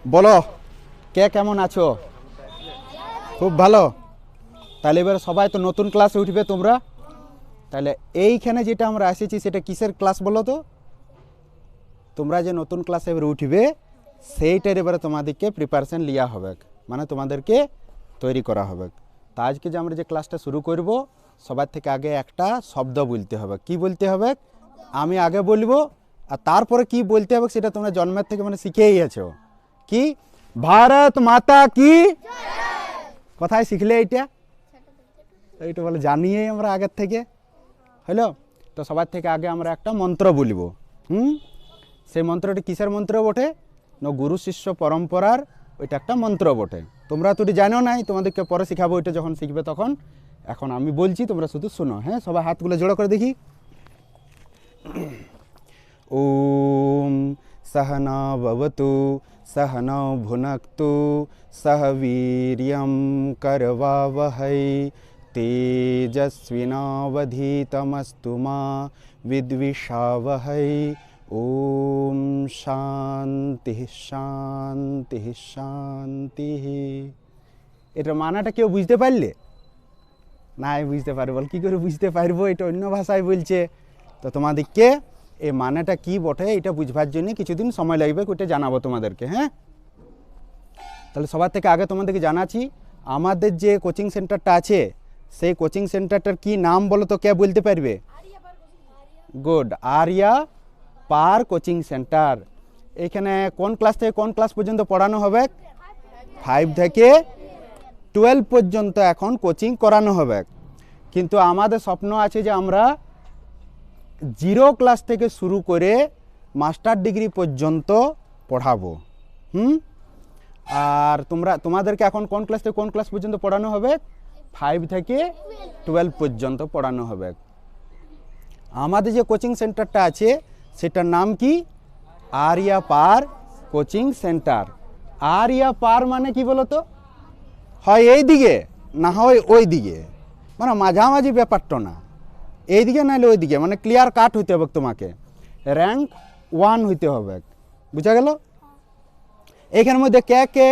বলো কে কেমন আছো? খুব ভালো। তাহলে এবার সবাই তো নতুন ক্লাসে উঠবে তোমরা। তাহলে এইখানে যেটা আমরা এসেছি সেটা কিসের ক্লাস বলো তো? তোমরা যে নতুন ক্লাসে এবার উঠবে সেইটার এবারে তোমাদেরকে প্রিপারেশন লিয়া হবে, মানে তোমাদেরকে তৈরি করা হবে। তা আজকে যে আমরা যে ক্লাসটা শুরু করব, সবার থেকে আগে একটা শব্দ বলতে হবে। কি বলতে হবে? আমি আগে বলবো, আর তারপরে কি বলতে হবে সেটা তোমরা জন্মের থেকে মানে শিখেই আছো। কি? ভারত মাতা কি? কোথায় শিখলে এইটা? এইটা বলে জানিয়েই আমরা আগের থেকে। হলো? তো সবার থেকে আগে আমরা একটা মন্ত্র বলবো। সেই মন্ত্রটি কিসের মন্ত্র বটে? না, গুরু শিষ্য পরম্পরার ওইটা একটা মন্ত্র বটে। তোমরা তো জানো নাই, তোমাদেরকে পরে শিখাবো ওইটা যখন শিখবে তখন। এখন আমি বলছি, তোমরা শুধু শোনো। হ্যাঁ, সবাই হাতগুলো জোড়ো করে দেখি। ওম सहना भवतु सहनौ भुनक्तु सह वीर्यं करवावहै तेजस्विनावधीतमस्तु मा विद्विषावहै। ओम शांति शांति शांति। এটার মানাটা কেউ বুঝতে পারলে? নাই বুঝতে পারবো, কি করে বুঝতে পারবো? এটা অন্য ভাষায় বলছে। তো তোমাদেরকে এই মানেটা কি বটে এটা বুঝবার জন্য কিছুদিন সময় লাগবে, ওইটা জানাবো তোমাদেরকে। হ্যাঁ, তাহলে সবার থেকে আগে তোমাদেরকে জানাচ্ছি আমাদের যে কোচিং সেন্টারটা আছে সেই কোচিং সেন্টারটার কি নাম বলো তো? কে বলতে পারবে? গুড, আরিয়া পার কোচিং সেন্টার। এখানে কোন ক্লাস থেকে কোন ক্লাস পর্যন্ত পড়ানো হবে? 5 থেকে 12 পর্যন্ত এখন কোচিং করানো হবে। কিন্তু আমাদের স্বপ্ন আছে যে আমরা 0 ক্লাস থেকে শুরু করে মাস্টার ডিগ্রি পর্যন্ত পড়াবো। আর তোমাদেরকে এখন কোন ক্লাস থেকে কোন ক্লাস পর্যন্ত পড়ানো হবে? 5 থেকে 12 পর্যন্ত পড়ানো হবে। আমাদের যে কোচিং সেন্টারটা আছে সেটার নাম কি? আরিয়া পার কোচিং সেন্টার। আরিয়া পার মানে কি বলো তো? হয় এই দিকে না হয় ওই দিকে, মানে মাঝামাঝি ব্যাপারটা না, এইদিকে নাহলে ওই দিকে, মানে ক্লিয়ার কাট হইতে হবে। তোমাকে র্যাঙ্ক 1 হইতে হবে। বুঝা গেল? এইখানের মধ্যে কে কে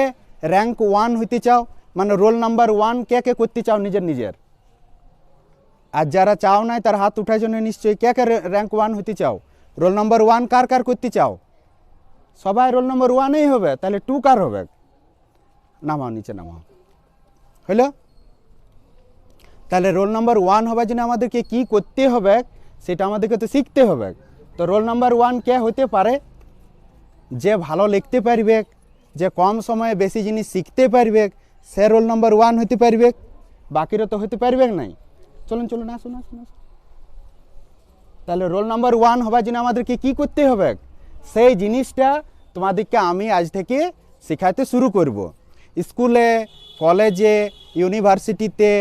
র্যাঙ্ক 1 হইতে চাও, মানে রোল নাম্বার 1 কে কে করতে চাও নিজের? আর যারা চাও নাই তার হাত উঠার জন্য নিশ্চয়ই। কে কে র্যাঙ্ক 1 হইতে চাও? রোল নাম্বার 1 কার কার করতে চাও? সবাই রোল নাম্বার 1ই হবে। তাহলে 2 কার হবে? নামাও, নিচে নামাও। হইল? তাহলে রোল নাম্বার 1 হবার জন্য আমাদেরকে কি করতে হবে সেটা আমাদেরকে তো শিখতে হবে। তো রোল নাম্বার 1 কে হতে পারে? যে ভালো লিখতে পারবে, যে কম সময়ে বেশি জিনিস শিখতে পারবে, সে রোল নাম্বার 1 হতে পারবে। বাকিরা তো হতে পারবে নাই। চলুন চলুন, আসুন আসুন আসুন। তাহলে রোল নাম্বার 1 হবার জন্য আমাদেরকে কি করতে হবে সেই জিনিসটা তোমাদেরকে আমি আজ থেকে শেখাতে শুরু করব। স্কুলে, কলেজে, ইউনিভার্সিটিতে,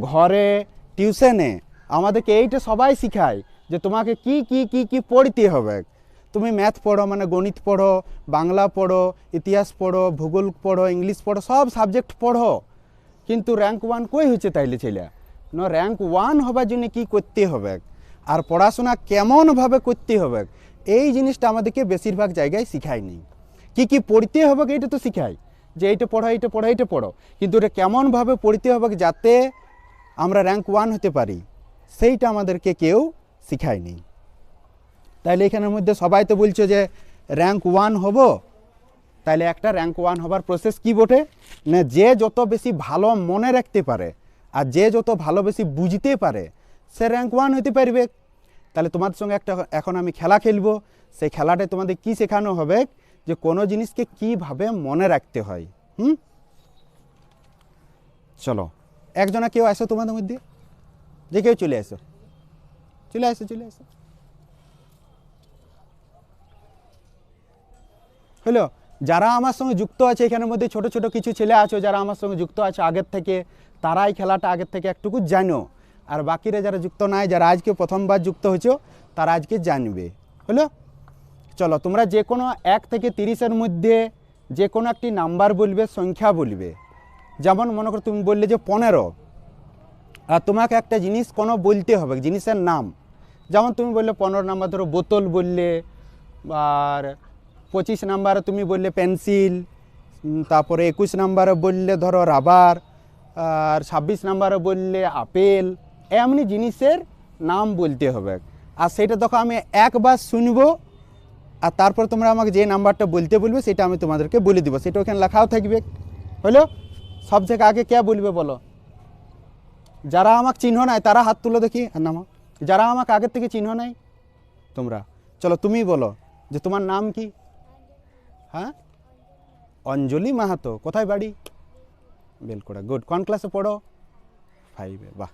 ঘরে, টিউশনে আমাদেরকে এইটা সবাই শেখায় যে তোমাকে কি কি কি কি পড়তে হবে। তুমি ম্যাথ পড়ো, মানে গণিত পড়ো, বাংলা পড়ো, ইতিহাস পড়ো, ভূগোল পড়ো, ইংলিশ পড়ো, সব সাবজেক্ট পড়ো। কিন্তু র্যাঙ্ক 1 কই হচ্ছে তাইলে ছেলে? না, র্যাঙ্ক 1 হবার জন্য কি করতে হবে আর পড়াশোনা কেমনভাবে করতে হবে এই জিনিসটা আমাদেরকে বেশিরভাগ জায়গায় শেখায়নি। কি কি পড়তে হবে এইটা তো শেখায়, যে এইটা পড়ো, এইটা পড়ো, এইটা পড়ো, কিন্তু এটা কেমনভাবে পড়তে হবে যাতে আমরা র্যাঙ্ক 1 হতে পারি সেইটা আমাদেরকে কেউ শেখায়নি। তাইলে এখানের মধ্যে সবাই তো বলছো যে র্যাঙ্ক 1 হব। তাইলে একটা র্যাঙ্ক 1 হবার প্রসেস কি বটে? না, যে যত বেশি ভালো মনে রাখতে পারে আর যে যত ভালো বেশি বুঝতে পারে সে র্যাঙ্ক 1 হতে পারবে। তাহলে তোমাদের সঙ্গে একটা এখন আমি খেলা খেলবো। সেই খেলাটায় তোমাদের কি শেখানো হবে যে কোনো জিনিসকে কিভাবে মনে রাখতে হয়। চলো, একজনা কেউ আসো তোমাদের মধ্যে, যে কেউ চলে আসো, চলে আসো, চলে আসো। হলো? যারা আমার সঙ্গে যুক্ত আছে এখানের মধ্যে ছোট ছোট কিছু ছেলে আছো যারা আমার সঙ্গে যুক্ত আছে আগের থেকে, তারাই খেলাটা আগের থেকে একটুকু জানো। আর বাকিরা যারা যুক্ত নাই, যারা আজকে প্রথমবার যুক্ত হয়েছো, তারা আজকে জানবে। হলো? চলো, তোমরা যে কোনো 1 থেকে 30-এর মধ্যে যে কোনো একটি নাম্বার বলবে, সংখ্যা বলবে। যেমন মনে করো তুমি বললে যে 15, আর তোমাকে একটা জিনিস কোনো বলতে হবে, জিনিসের নাম। যেমন তুমি বললে 15 নাম্বার ধরো বোতল বললে, আর 25 নাম্বারে তুমি বললে পেন্সিল, তারপরে 21 নাম্বারে বললে ধরো রাবার, আর 26 নাম্বারে বললে আপেল। এমনি জিনিসের নাম বলতে হবে। আর সেটা তখন আমি একবার শুনবো, আর তারপর তোমরা আমাকে যে নাম্বারটা বলতে বলবে সেটা আমি তোমাদেরকে বলে দিব, সেটা ওখানে লেখাও থাকবে। হলো? সব থেকে আগে কে বলবে বলো? যারা আমাকে চিহ্ন নাই তারা হাত তুলো দেখি, আর নামো। যারা আমাকে আগের থেকে চিহ্ন নাই তোমরা, চলো তুমি বলো যে তোমার নাম কি? হ্যাঁ, অঞ্জলি মাহাতো। কোথায় বাড়ি? বেলকোড়া। গুড। কোন ক্লাসে পড়ো? 5-এ। বাহ।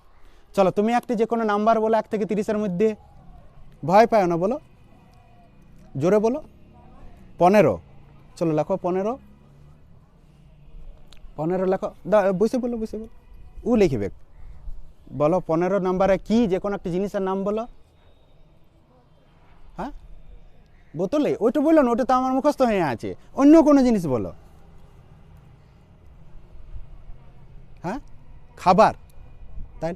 চলো তুমি একটা যে কোনো নাম্বার বলো 1 থেকে 30-এর মধ্যে। ভয় পাও না, বলো, জোরে বলো। 15। চলো লেখো 15। 15 লেখো। বসে বলো, বসে বলো। ও লিখবে। বলো 15 নাম্বারে কি যে কোনো একটা জিনিসের নাম বলো। হ্যাঁ, বোতলে? ওইটা বললো না, ওটা তো আমার মুখস্থ হয়ে আছে। অন্য কোনো জিনিস বলো। হ্যাঁ, খাবার, তাই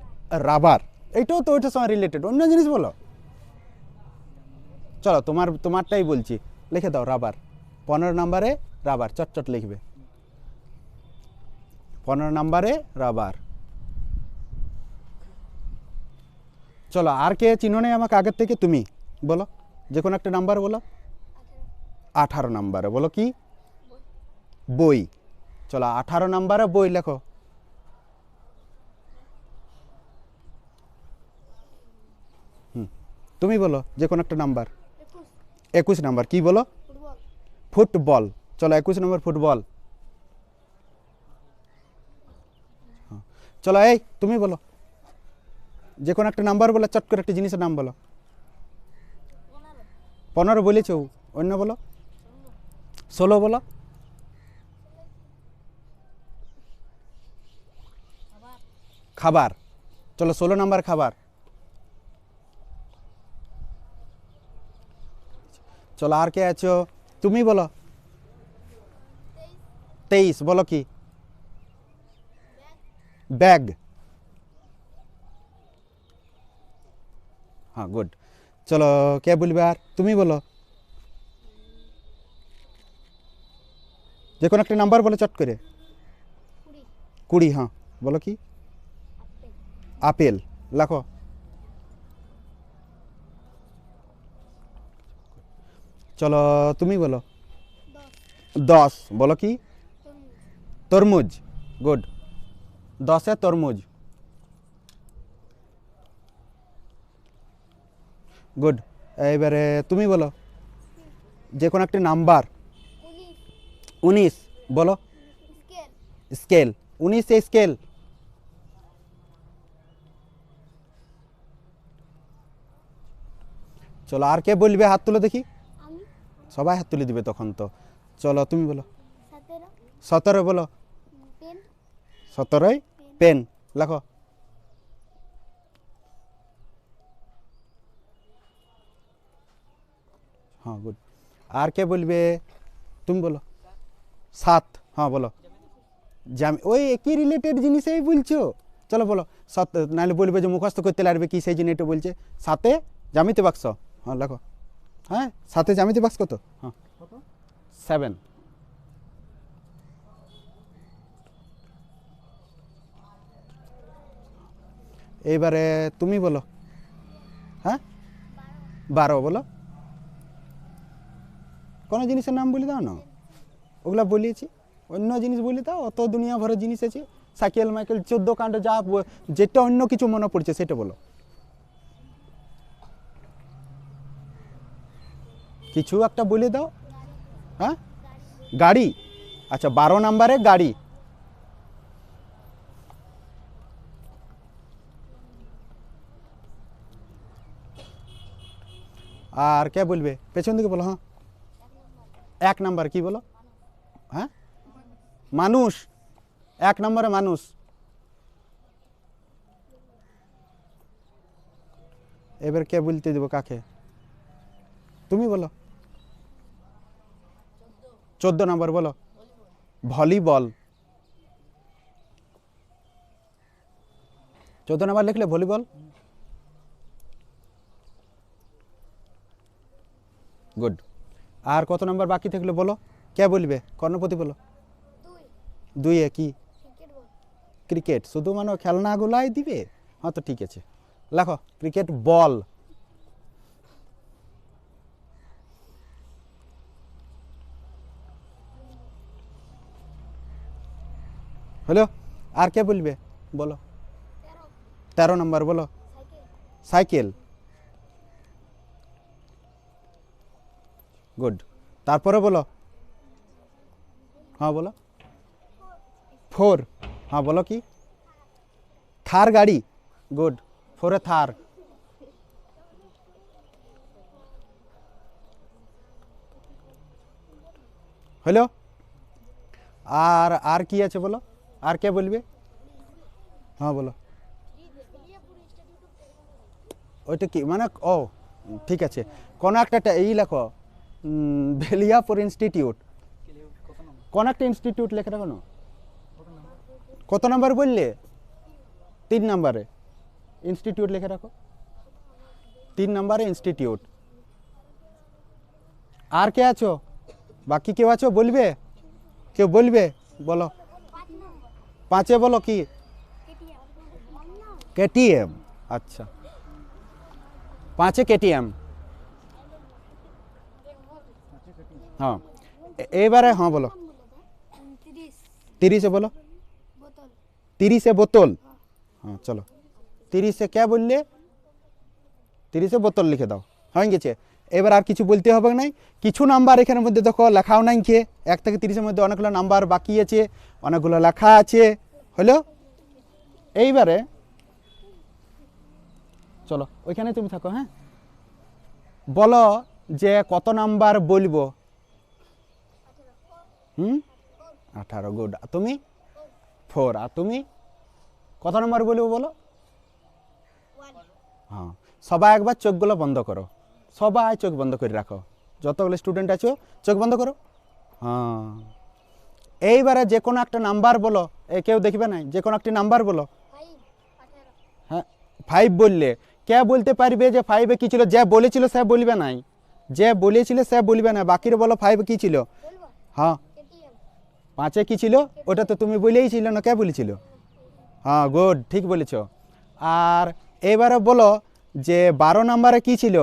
রাবার, এইটাও তো ওইটার সঙ্গে রিলেটেড। অন্য জিনিস বলো। চলো তোমারটাই বলছি, লিখে দাও রাবার। 15 নাম্বারে রাবার, চটচট লিখবে। 15 নাম্বারে রাবার। চলো আর কে চিহ্ন নেই আমাকে আগের থেকে? তুমি বলো যে কোনো একটা নাম্বার বলো। 18 নাম্বারে বলো কি? বই। চলো 18 নাম্বারে বই লেখো। তুমি বলো যে কোনো একটা নাম্বার। 21 নাম্বার কি বলো? ফুটবল। চলো 21 নম্বর ফুটবল। চলো এই তুমি বলো যে কোনো একটা নাম্বার বলো, চট করে একটা জিনিসের নাম বলো। 15 বলেছো, অন্য বলো। 16 বলো। খাবার। চলো 16 নাম্বার খাবার। চলো আর কে আছো? তুমি বলো। 23 বলো কি? ব্যাগ। হ্যাঁ, গুড। চলো কে বলবে আর? তুমি বলো যে কোনো একটা নাম্বার বলো চট করে। 20। হ্যাঁ, বলো কি? আপেল লেখো। চলো তুমি বলো। 10 বলো কি? তরমুজ। গুড। 10-এ তরমুজ। গুড। এবারে তুমি বলো যে কোনো একটা নাম্বার। 19 বলো। স্কেল। 19-এ স্কেল। চলো আর কে বলবে? হাত তুলো দেখি। সবাই হাত তুলে দিবে তখন তো। চলো তুমি বলো। 17 বলো। 17-ই পেন লেখো। হ্যাঁ, গুড। আর কে বলবে? তুমি বলো। 7। হ্যাঁ বলো। ওই একই রিলেটেড জিনিসেই বলছো। চলো বলো 7, নাহলে বলবে যে মুখস্থ করতে লাগবে কি, সেই জন্য এটা বলছে। 7-এ জ্যামিতি বাক্স। হ্যাঁ লেখো। হ্যাঁ, 7-এ জ্যামিতি বাক্স কত? হ্যাঁ, 7। এইবারে তুমি বলো। হ্যাঁ, 12 বলো। কোনো জিনিসের নাম বলে দাও না, ওগুলা বলিয়েছি। অন্য জিনিস বলে দাও, অত দুনিয়া ভরের জিনিস আছে। সাইকেল মাইকেল 14 কাণ্ড, যা যেটা অন্য কিছু মনে পড়ছে সেটা বলো। কিছু একটা বলে দাও। হ্যাঁ, গাড়ি। আচ্ছা 12 নাম্বারে গাড়ি। আর কে বলবে? পেছন দিকে বলো। হ্যাঁ, 1 নাম্বার কি বলো? হ্যাঁ, মানুষ। 1 নম্বরে মানুষ। এবার কে বলতে দেবো কাকে? তুমি বলো। 14 নম্বর বলো। ভলিবল। 14 নম্বর লিখলে ভলিবল। গুড। আর কত নম্বর বাকি থাকলে বলো, কে বলবে? কর্ণপতি বলো। দুইয়ে কি? ক্রিকেট। শুধু মানে খেলনাগুলাই দিবে? হ্যাঁ তো ঠিক আছে, লেখো ক্রিকেট বল। হলো? আর কে বলবে বলো? 13 নম্বর বলো। সাইকেল। গুড। তারপরে বলো। হ্যাঁ বলো। 4। হ্যাঁ বলো কি? থার গাড়ি। গুড। 4 থার। হলো? আর আর কি আছে বলো? আর কে বলবে? হ্যাঁ বলো। ওইটা কি মানে? ও ঠিক আছে, কোনো একটা এই লেখো, বেলিয়াপুর ইনস্টিটিউট। কোন একটা ইনস্টিটিউট লেখে রাখো না। কত নাম্বার বললে? 3 নম্বরে ইনস্টিটিউট লিখে রাখো। 3 নম্বরে ইনস্টিটিউট। আর কে আছো? বাকি কেউ আছো বলবে? কেউ বলবে? বলো। 5 বলো কি? কেটিএম। আচ্ছা, 5 কেটিএম। হ্যাঁ এবারে হ্যাঁ বলো। 30 বলো। 30 বোতল। হ্যাঁ চলো, 30 কে বললে? 30 বোতল লিখে দাও, হয়ে গেছে। এবার আর কিছু বলতে হবে নাই। কিছু নাম্বার এখানের মধ্যে দেখো লেখাও নাই, কে 1 থেকে 30-এর মধ্যে অনেকগুলো নাম্বার বাকি আছে, অনেকগুলো লেখা আছে। হলো? এইবারে চলো ওইখানে তুমি থাকো। হ্যাঁ বলো যে কত নাম্বার বলবো? 18। গুড। তুমি? 4। আর তুমি কত নাম্বার বলবো বলো? হ্যাঁ সবাই একবার চোখগুলো বন্ধ করো, সবাই চোখ বন্ধ করে রাখো, যতগুলো স্টুডেন্ট আছো চোখ বন্ধ করো। হ্যাঁ এইবারে যে কোনো একটা নাম্বার বলো, কেউ দেখবে না, যে কোনো একটা নাম্বার বলো। হ্যাঁ 5 বললে কে বলতে পারবে যে 5-এ কি ছিল? যে বলেছিল সে বলবে নাই, যে বলেছিল সে বলবে না, বাকির বলো 5 কি ছিল? হ্যাঁ 5-এ কি ছিল? ওটা তো তুমি বলেই ছিল না, কে বলেছিল? হ্যাঁ গুড, ঠিক বলেছ। আর এবারে বলো যে 12 নম্বরে কি ছিল?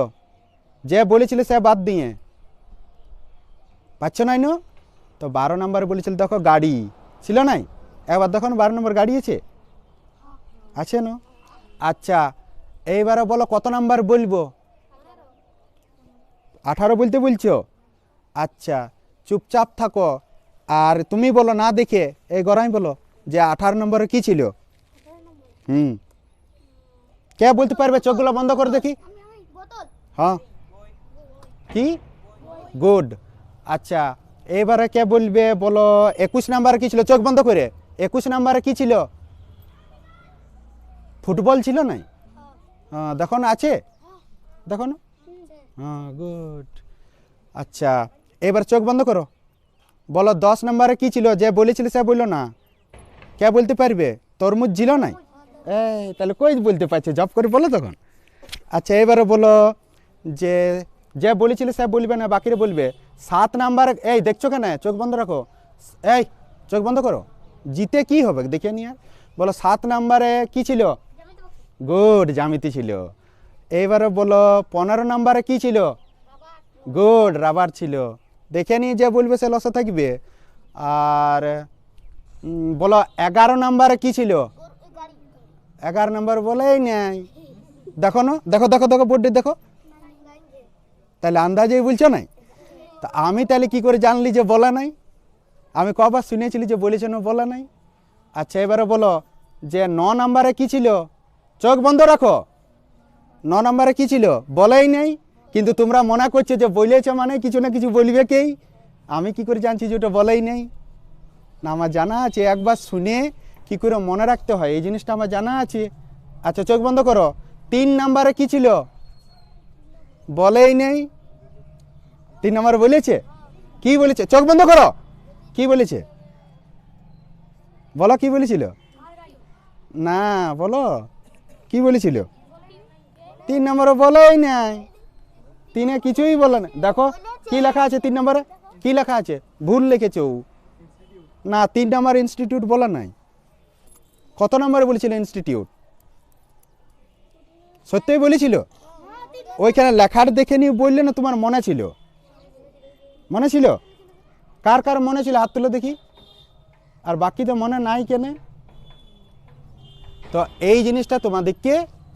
যে বলেছিল সে বাদ দিয়ে পাচ্ছ নাই না? তো 12 নম্বরে বলেছিল দেখো গাড়ি ছিল নাই, একবার দেখো 12 নম্বর গাড়ি আছে, আছে না? আচ্ছা এইবারে বলো কত নাম্বার বলবো? 18 বলতে বলছো? আচ্ছা চুপচাপ থাকো, আর তুমি বলো না দেখে, এই গড়াই বলো যে 18 নম্বরে কি ছিল? কে বলতে পারবে? চোখগুলো বন্ধ করে দেখি। হ্যাঁ কি? গুড। আচ্ছা এবারে কে বলবে বলো 21 নম্বরে কি ছিল? চোখ বন্ধ করে। 21 নম্বরে কি ছিল? ফুটবল ছিল নাই? হ্যাঁ দেখো না, আছে দেখো না। হ্যাঁ গুড। আচ্ছা এবার চোখ বন্ধ করো, বলো 10 নম্বরে কি ছিল? যে বলেছিল সে বললো না, কে বলতে পারবে? তরমুজ ছিল নাই? এই তাহলে কই বলতে পারছে, জব করে বলো তখন। আচ্ছা এবারে বলো যে যে বলেছিল সে বলবে না, বাকিরে বলবে। 7 নাম্বার, এই দেখছো কেন? চোখ বন্ধ রাখো, এই চোখ বন্ধ করো, জিতে কি হবে দেখে নিয়ে। বলো 7 নাম্বারে কি ছিল? গুড, জ্যামিতি ছিল। এইবারে বলো 15 নাম্বারে কি ছিল? গুড, রাবার ছিল। দেখে নিয়ে যে বলবে সে লসে থাকবে। আর বলো 11 নাম্বারে কি ছিল? 11 নাম্বার বলেই নাই, দেখো না, দেখো দেখো দেখো বোর্ডে দেখো। তাহলে আন্দাজেই বলছো নাই? তা আমি তাহলে কি করে জানলি যে বলা নাই? আমি কবার শুনেছিলি যে বলেছ না, বলা নাই। আচ্ছা এবারে বলো যে 9 নাম্বারে কি ছিল? চোখ বন্ধ রাখো, 9 নাম্বারে কি ছিল? বলাই নাই, কিন্তু তোমরা মনে করছো যে বলেছ মানে কিছু না কিছু বলবে কেই। আমি কি করে জানছি যে ওটা বলাই নাই? না আমার জানা আছে, একবার শুনে কি করে মনে রাখতে হয় এই জিনিসটা আমার জানা আছে। আচ্ছা চোখ বন্ধ করো, 3 নাম্বারে কি ছিল? বলেই নেই। 3 নাম্বারে বলেছে? কি বলেছে? চোখ বন্ধ করো, কি বলেছে বলো, কি বলেছিল? না বলো কি বলেছিল? 3 নম্বরে বলেই নাই, 3-এ কিছুই বলে না। দেখো কি লেখা আছে 3 নম্বরে, কি লেখা আছে? ভুল লিখেছো। না 3 নাম্বার ইনস্টিটিউট বলা নাই। কত নম্বরে বলেছিল ইনস্টিটিউট? সত্যিই বলেছিল? ওইখানে লেখার দেখে নিয়ে বললে না তোমার মনে ছিল? মনে ছিল? কার কার মনে ছিল হাত তুলে দেখি। আর বাকি তো মনে নাই কেন? তো এই জিনিসটা তোমাদেরকে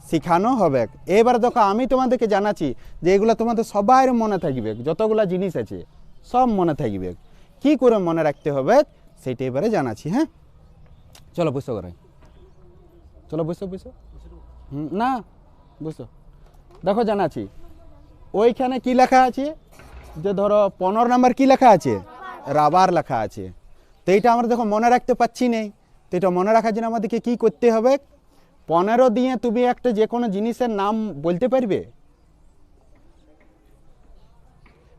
শেখানো হবে। এবার দেখো আমি তোমাদেরকে জানাচ্ছি যে এগুলো তোমাদের সবার মনে থাকবে, যতগুলা জিনিস আছে সব মনে থাকবে। কি করে মনে রাখতে হবে সেইটা এবারে জানাচ্ছি। হ্যাঁ, চলো বুঝতে করে, চলো বুঝছো বুঝছো। না বুঝছো, দেখো জানাচ্ছি। ওইখানে কি লেখা আছে যে ধরো 15 নাম্বার কি লেখা আছে? রাবার লেখা আছে। তো এইটা আমরা দেখো মনে রাখতে পারছি নেই। তো এটা মনে রাখার জন্য আমাদেরকে কি করতে হবে? 15 দিয়ে তুমি একটা যে কোনো জিনিসের নাম বলতে পারবে?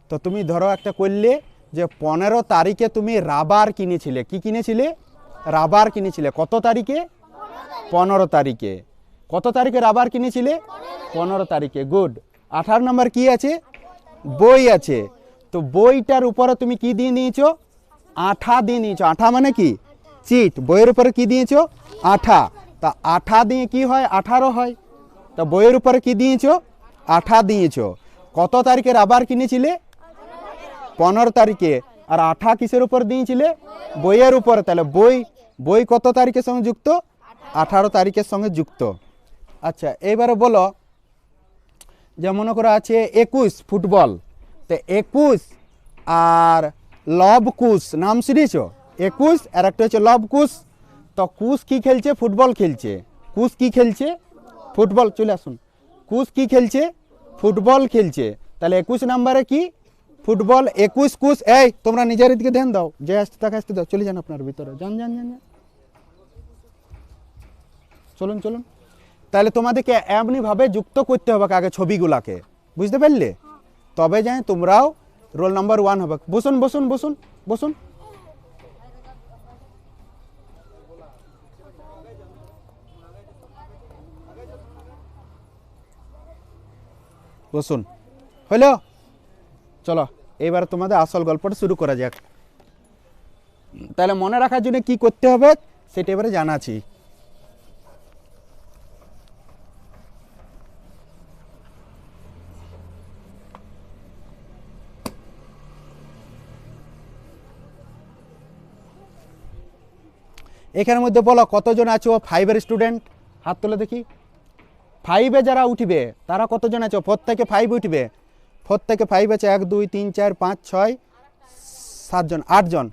তো তুমি ধরো একটা করলে যে 15 তারিখে তুমি রাবার কিনেছিলে। কি কিনেছিলে? রাবার কিনেছিলে। কত তারিখে? 15 তারিখে। কত তারিখে রাবার কিনেছিলে? 15 তারিখে। গুড। 18 নম্বর কি আছে? বই আছে। তো বইটার উপরে তুমি কি দিয়ে নিয়েছো? আঠা দিয়ে নিয়েছো। আঠা মানে কি? চিট। বইয়ের উপরে কি দিয়েছো? আঠা। তা আঠা দিয়ে কি হয়? 18 হয়। তা বইয়ের উপরে কি দিয়েছো? আঠা দিয়েছো। কত তারিখে রাবার কিনেছিলে? 15 তারিখে। আর আঠা কিসের উপর দিয়েছিলে? বইয়ের উপরে। তাহলে বই কত তারিখের সঙ্গে যুক্ত? 18 তারিখের সঙ্গে যুক্ত। আচ্ছা, এবারে বলো যে মনে করো আছে 21 ফুটবল। তো 21 আর লব কুশ নাম শুনেছ? 21 আর একটা হচ্ছে লব কুশ। তো কুশ কি খেলছে? ফুটবল খেলছে। কুশ কি খেলছে? ফুটবল। চলে আসুন। কুশ কি খেলছে? ফুটবল খেলছে। তাহলে 21 নাম্বারে কি? ফুটবল। 21 কুশ। এই তোমরা নিজের দিকে ধ্যান দাও, যে আসতে তাকে আসতে দাও। চলে যান আপনার ভিতরে, যান যান যান। চলুন চলুন। তাহলে তোমাদেরকে এমনিভাবে যুক্ত করতে হবে আগে ছবিগুলাকে, বুঝতে পারলে? তবে যাই তোমরাও রোল নাম্বার 1 হবে। বসুন বসুন বসুন বসুন। বসুন। হইল? চলো এবার তোমাদের আসল গল্পটা শুরু করা যাক। তাহলে মনে রাখার জন্য কি করতে হবে সেটা এবারে জানাচ্ছি। এখানের মধ্যে বলো কতজন আছো 5-এর স্টুডেন্ট? হাত তুলে দেখি। 5-এ যারা উঠবে তারা কতজন আছো? 4 থেকে 5 উঠবে। 4 থেকে 5 আছে 1 2 3 4 5 6 7 জন, 8 জন।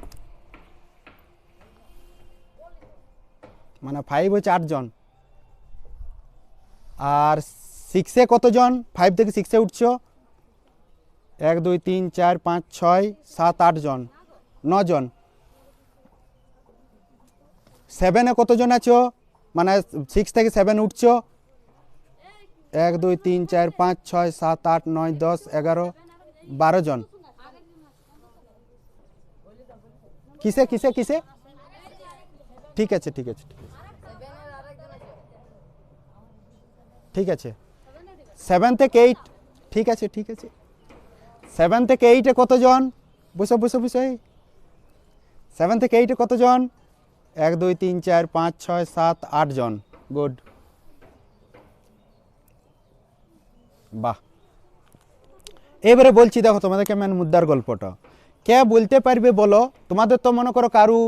মানে 5 হচ্ছে 8 জন। আর 6-এ কতজন? 5 থেকে 6-এ উঠছো 1 2 3 4 5 6 7 8 জন, 9 জন। 7-এ কতজন আছো? মানে 6 থেকে 7 উঠছো 1 2 3 4 5 6 7 8 9 10 11 12 জন। কিসে কিসে কিসে? ঠিক আছে ঠিক আছে ঠিক আছে। 7 থেকে 8। ঠিক আছে ঠিক আছে। 7 থেকে 8-এ কতজন? বসো বসো বসো। 7 থেকে 8-এ কতজন? 1 2 3 4 5 6 7 8 জন। গুড। বাহ। এবারে বলছি, দেখো তোমাদেরকে মেন মুদ্রার গল্পটা। কে বলতে পারবে বলো? তোমাদের তো মনে করো কারু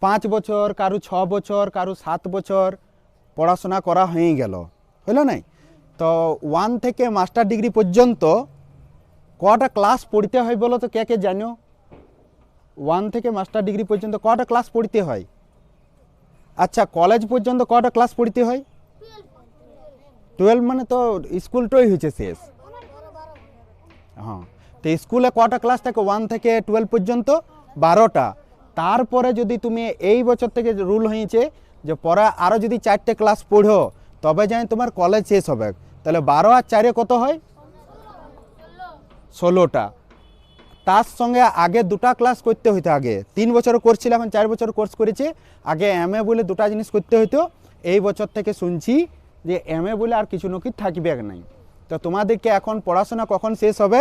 5 বছর, কারু 6 বছর, কারু 7 বছর পড়াশোনা করা হয়ে গেল, হলো নাই? তো 1 থেকে মাস্টার ডিগ্রি পর্যন্ত কটা ক্লাস পড়তে হয় বলো তো? কে কে জানো? 1 থেকে মাস্টার ডিগ্রি পর্যন্ত কটা ক্লাস পড়তে হয়? আচ্ছা, কলেজ পর্যন্ত কটা ক্লাস পড়তে হয়? 12। মানে তো স্কুলটাই হয়েছে শেষ। হ্যাঁ, তো স্কুলে কটা ক্লাস থাকে 1 থেকে 12 পর্যন্ত? 12টা। তারপরে যদি তুমি এই বছর থেকে রুল হয়েছে যে পরে আরও যদি 4টে ক্লাস পড়ো তবে যাই তোমার কলেজ শেষ হবে। তাহলে 12 আর 4-এ কত হয়? 16টা। তার সঙ্গে আগে 2টা ক্লাস করতে হইতো। আগে 3 বছর কোর্স ছিল, এখন 4 বছর কোর্স করেছে। আগে MA বলে 2টা জিনিস করতে হইতো। এই বছর থেকে শুনছি যে MA বলে আর কিছু নাকি থাকবে নাই। তো তোমাদেরকে এখন পড়াশোনা কখন শেষ হবে?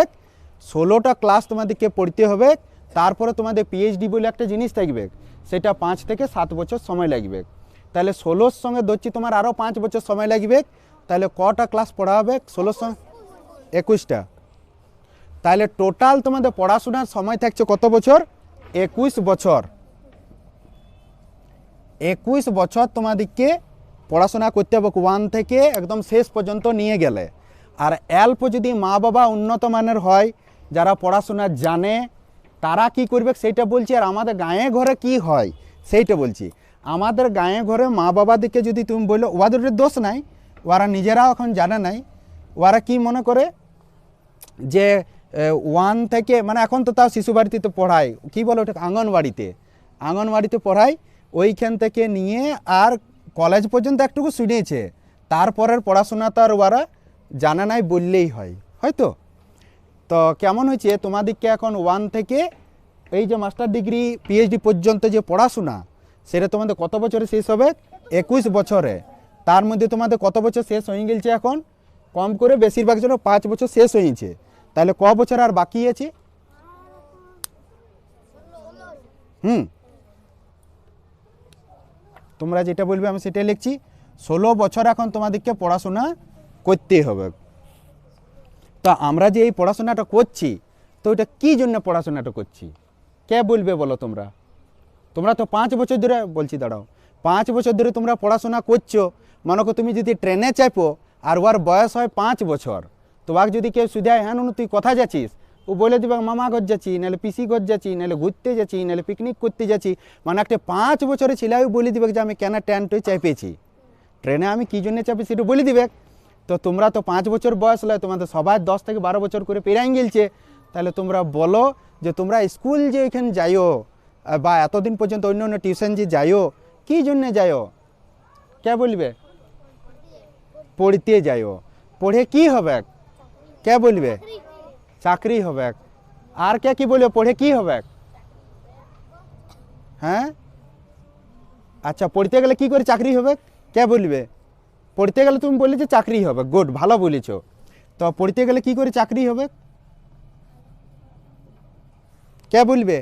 16টা ক্লাস তোমাদেরকে পড়তে হবে। তারপরে তোমাদের পিএইচডি বলে একটা জিনিস থাকবে, সেটা 5 থেকে 7 বছর সময় লাগবে। তাহলে 16 সঙ্গে ধরছি তোমার আরও 5 বছর সময় লাগবে। তাহলে কটা ক্লাস পড়া হবে? 16 সঙ্গে 21টা। তাহলে টোটাল তোমাদের পড়াশোনার সময় থাকছে কত বছর? 21 বছর। 21 বছর তোমাদেরকে পড়াশোনা করতে হবে 1 থেকে একদম শেষ পর্যন্ত নিয়ে গেলে। আর অল্প যদি মা বাবা উন্নত মানের হয়, যারা পড়াশোনা জানে, তারা কি করবে সেইটা বলছি। আর আমাদের গাঁয়ে ঘরে কি হয় সেইটা বলছি। আমাদের গাঁয়ে ঘরে মা বাবাদেরকে যদি তুমি বলো, ওদের দোষ নাই, ওরা নিজেরাও এখন জানে নাই। ওরা কি মনে করে যে 1 থেকে মানে এখন তো তাও শিশু বাড়িতে তো পড়ায়, কী বলো ওটা, আঙ্গনবাড়িতে পড়ায়। ওইখান থেকে নিয়ে আর কলেজ পর্যন্ত একটুকু শুনেছে, তারপরের পড়াশোনা তো আর ওরা জানে নাই বললেই হয়, হয়তো। তো কেমন হয়েছে তোমাদেরকে এখন 1 থেকে এই যে মাস্টার ডিগ্রি পিএইচডি পর্যন্ত যে পড়াশোনা, সেটা তোমাদের কত বছরে শেষ হবে? 21 বছরে। তার মধ্যে তোমাদের কত বছর শেষ হয়ে গেছে এখন? কম করে বেশিরভাগ জন্য 5 বছর শেষ হয়েছে। তাহলে ক বছর আর বাকি আছে? তোমরা যেটা বলবে আমি সেটাই লিখছি। 16 বছর এখন তোমাদেরকে পড়াশোনা করতে হবে। তা আমরা যে এই পড়াশোনাটা করছি, তো এটা কী জন্য পড়াশোনাটা করছি কে বলবে বলো? তোমরা তো 5 বছর ধরে, বলছি দাঁড়াও, 5 বছর ধরে তোমরা পড়াশোনা করছো। মনে করো তুমি যদি ট্রেনে চাপো আর ওর বয়স হয় 5 বছর, তোমাকে যদি কেউ শুধায়, হ্যাঁ নুনু তুই কোথায় যাচ্ছিস, ও বলে দিবে মামা ঘর যাচ্ছি, নাহলে পিসি ঘর যাচ্ছি, নাহলে ঘুরতে যাচ্ছি, নাহলে পিকনিক করতে যাচ্ছি। মানে একটা 5 বছরের ছেলেও বলে দিবে যে আমি কেন ট্রেনটাই চাপেছি, ট্রেনে আমি কী জন্য চাপি সেটা বলে দিবে। তো তোমরা তো 5 বছর বয়স হলে, তোমাদের সবাই 10 থেকে 12 বছর করে পেরাই গেলছে। তাহলে তোমরা বলো যে তোমরা স্কুল যে এখানে যাইও বা এতদিন পর্যন্ত অন্য অন্য টিউশন যে যাইও, কী জন্যে যাইও কে বলবে? পড়তে যাইও। পড়ে কি হবে কে বলবে? চাকরি হবে। আর কে কি বলবে পড়ে কি হবে? হ্যাঁ আচ্ছা, পড়তে গেলে কি করে চাকরি হবে কে বলবে? পড়তে গেলে তুমি বললে যে চাকরি হবে, গুড, ভালো বলেছ। তো পড়তে গেলে কি করে চাকরি হবে কে বলবে?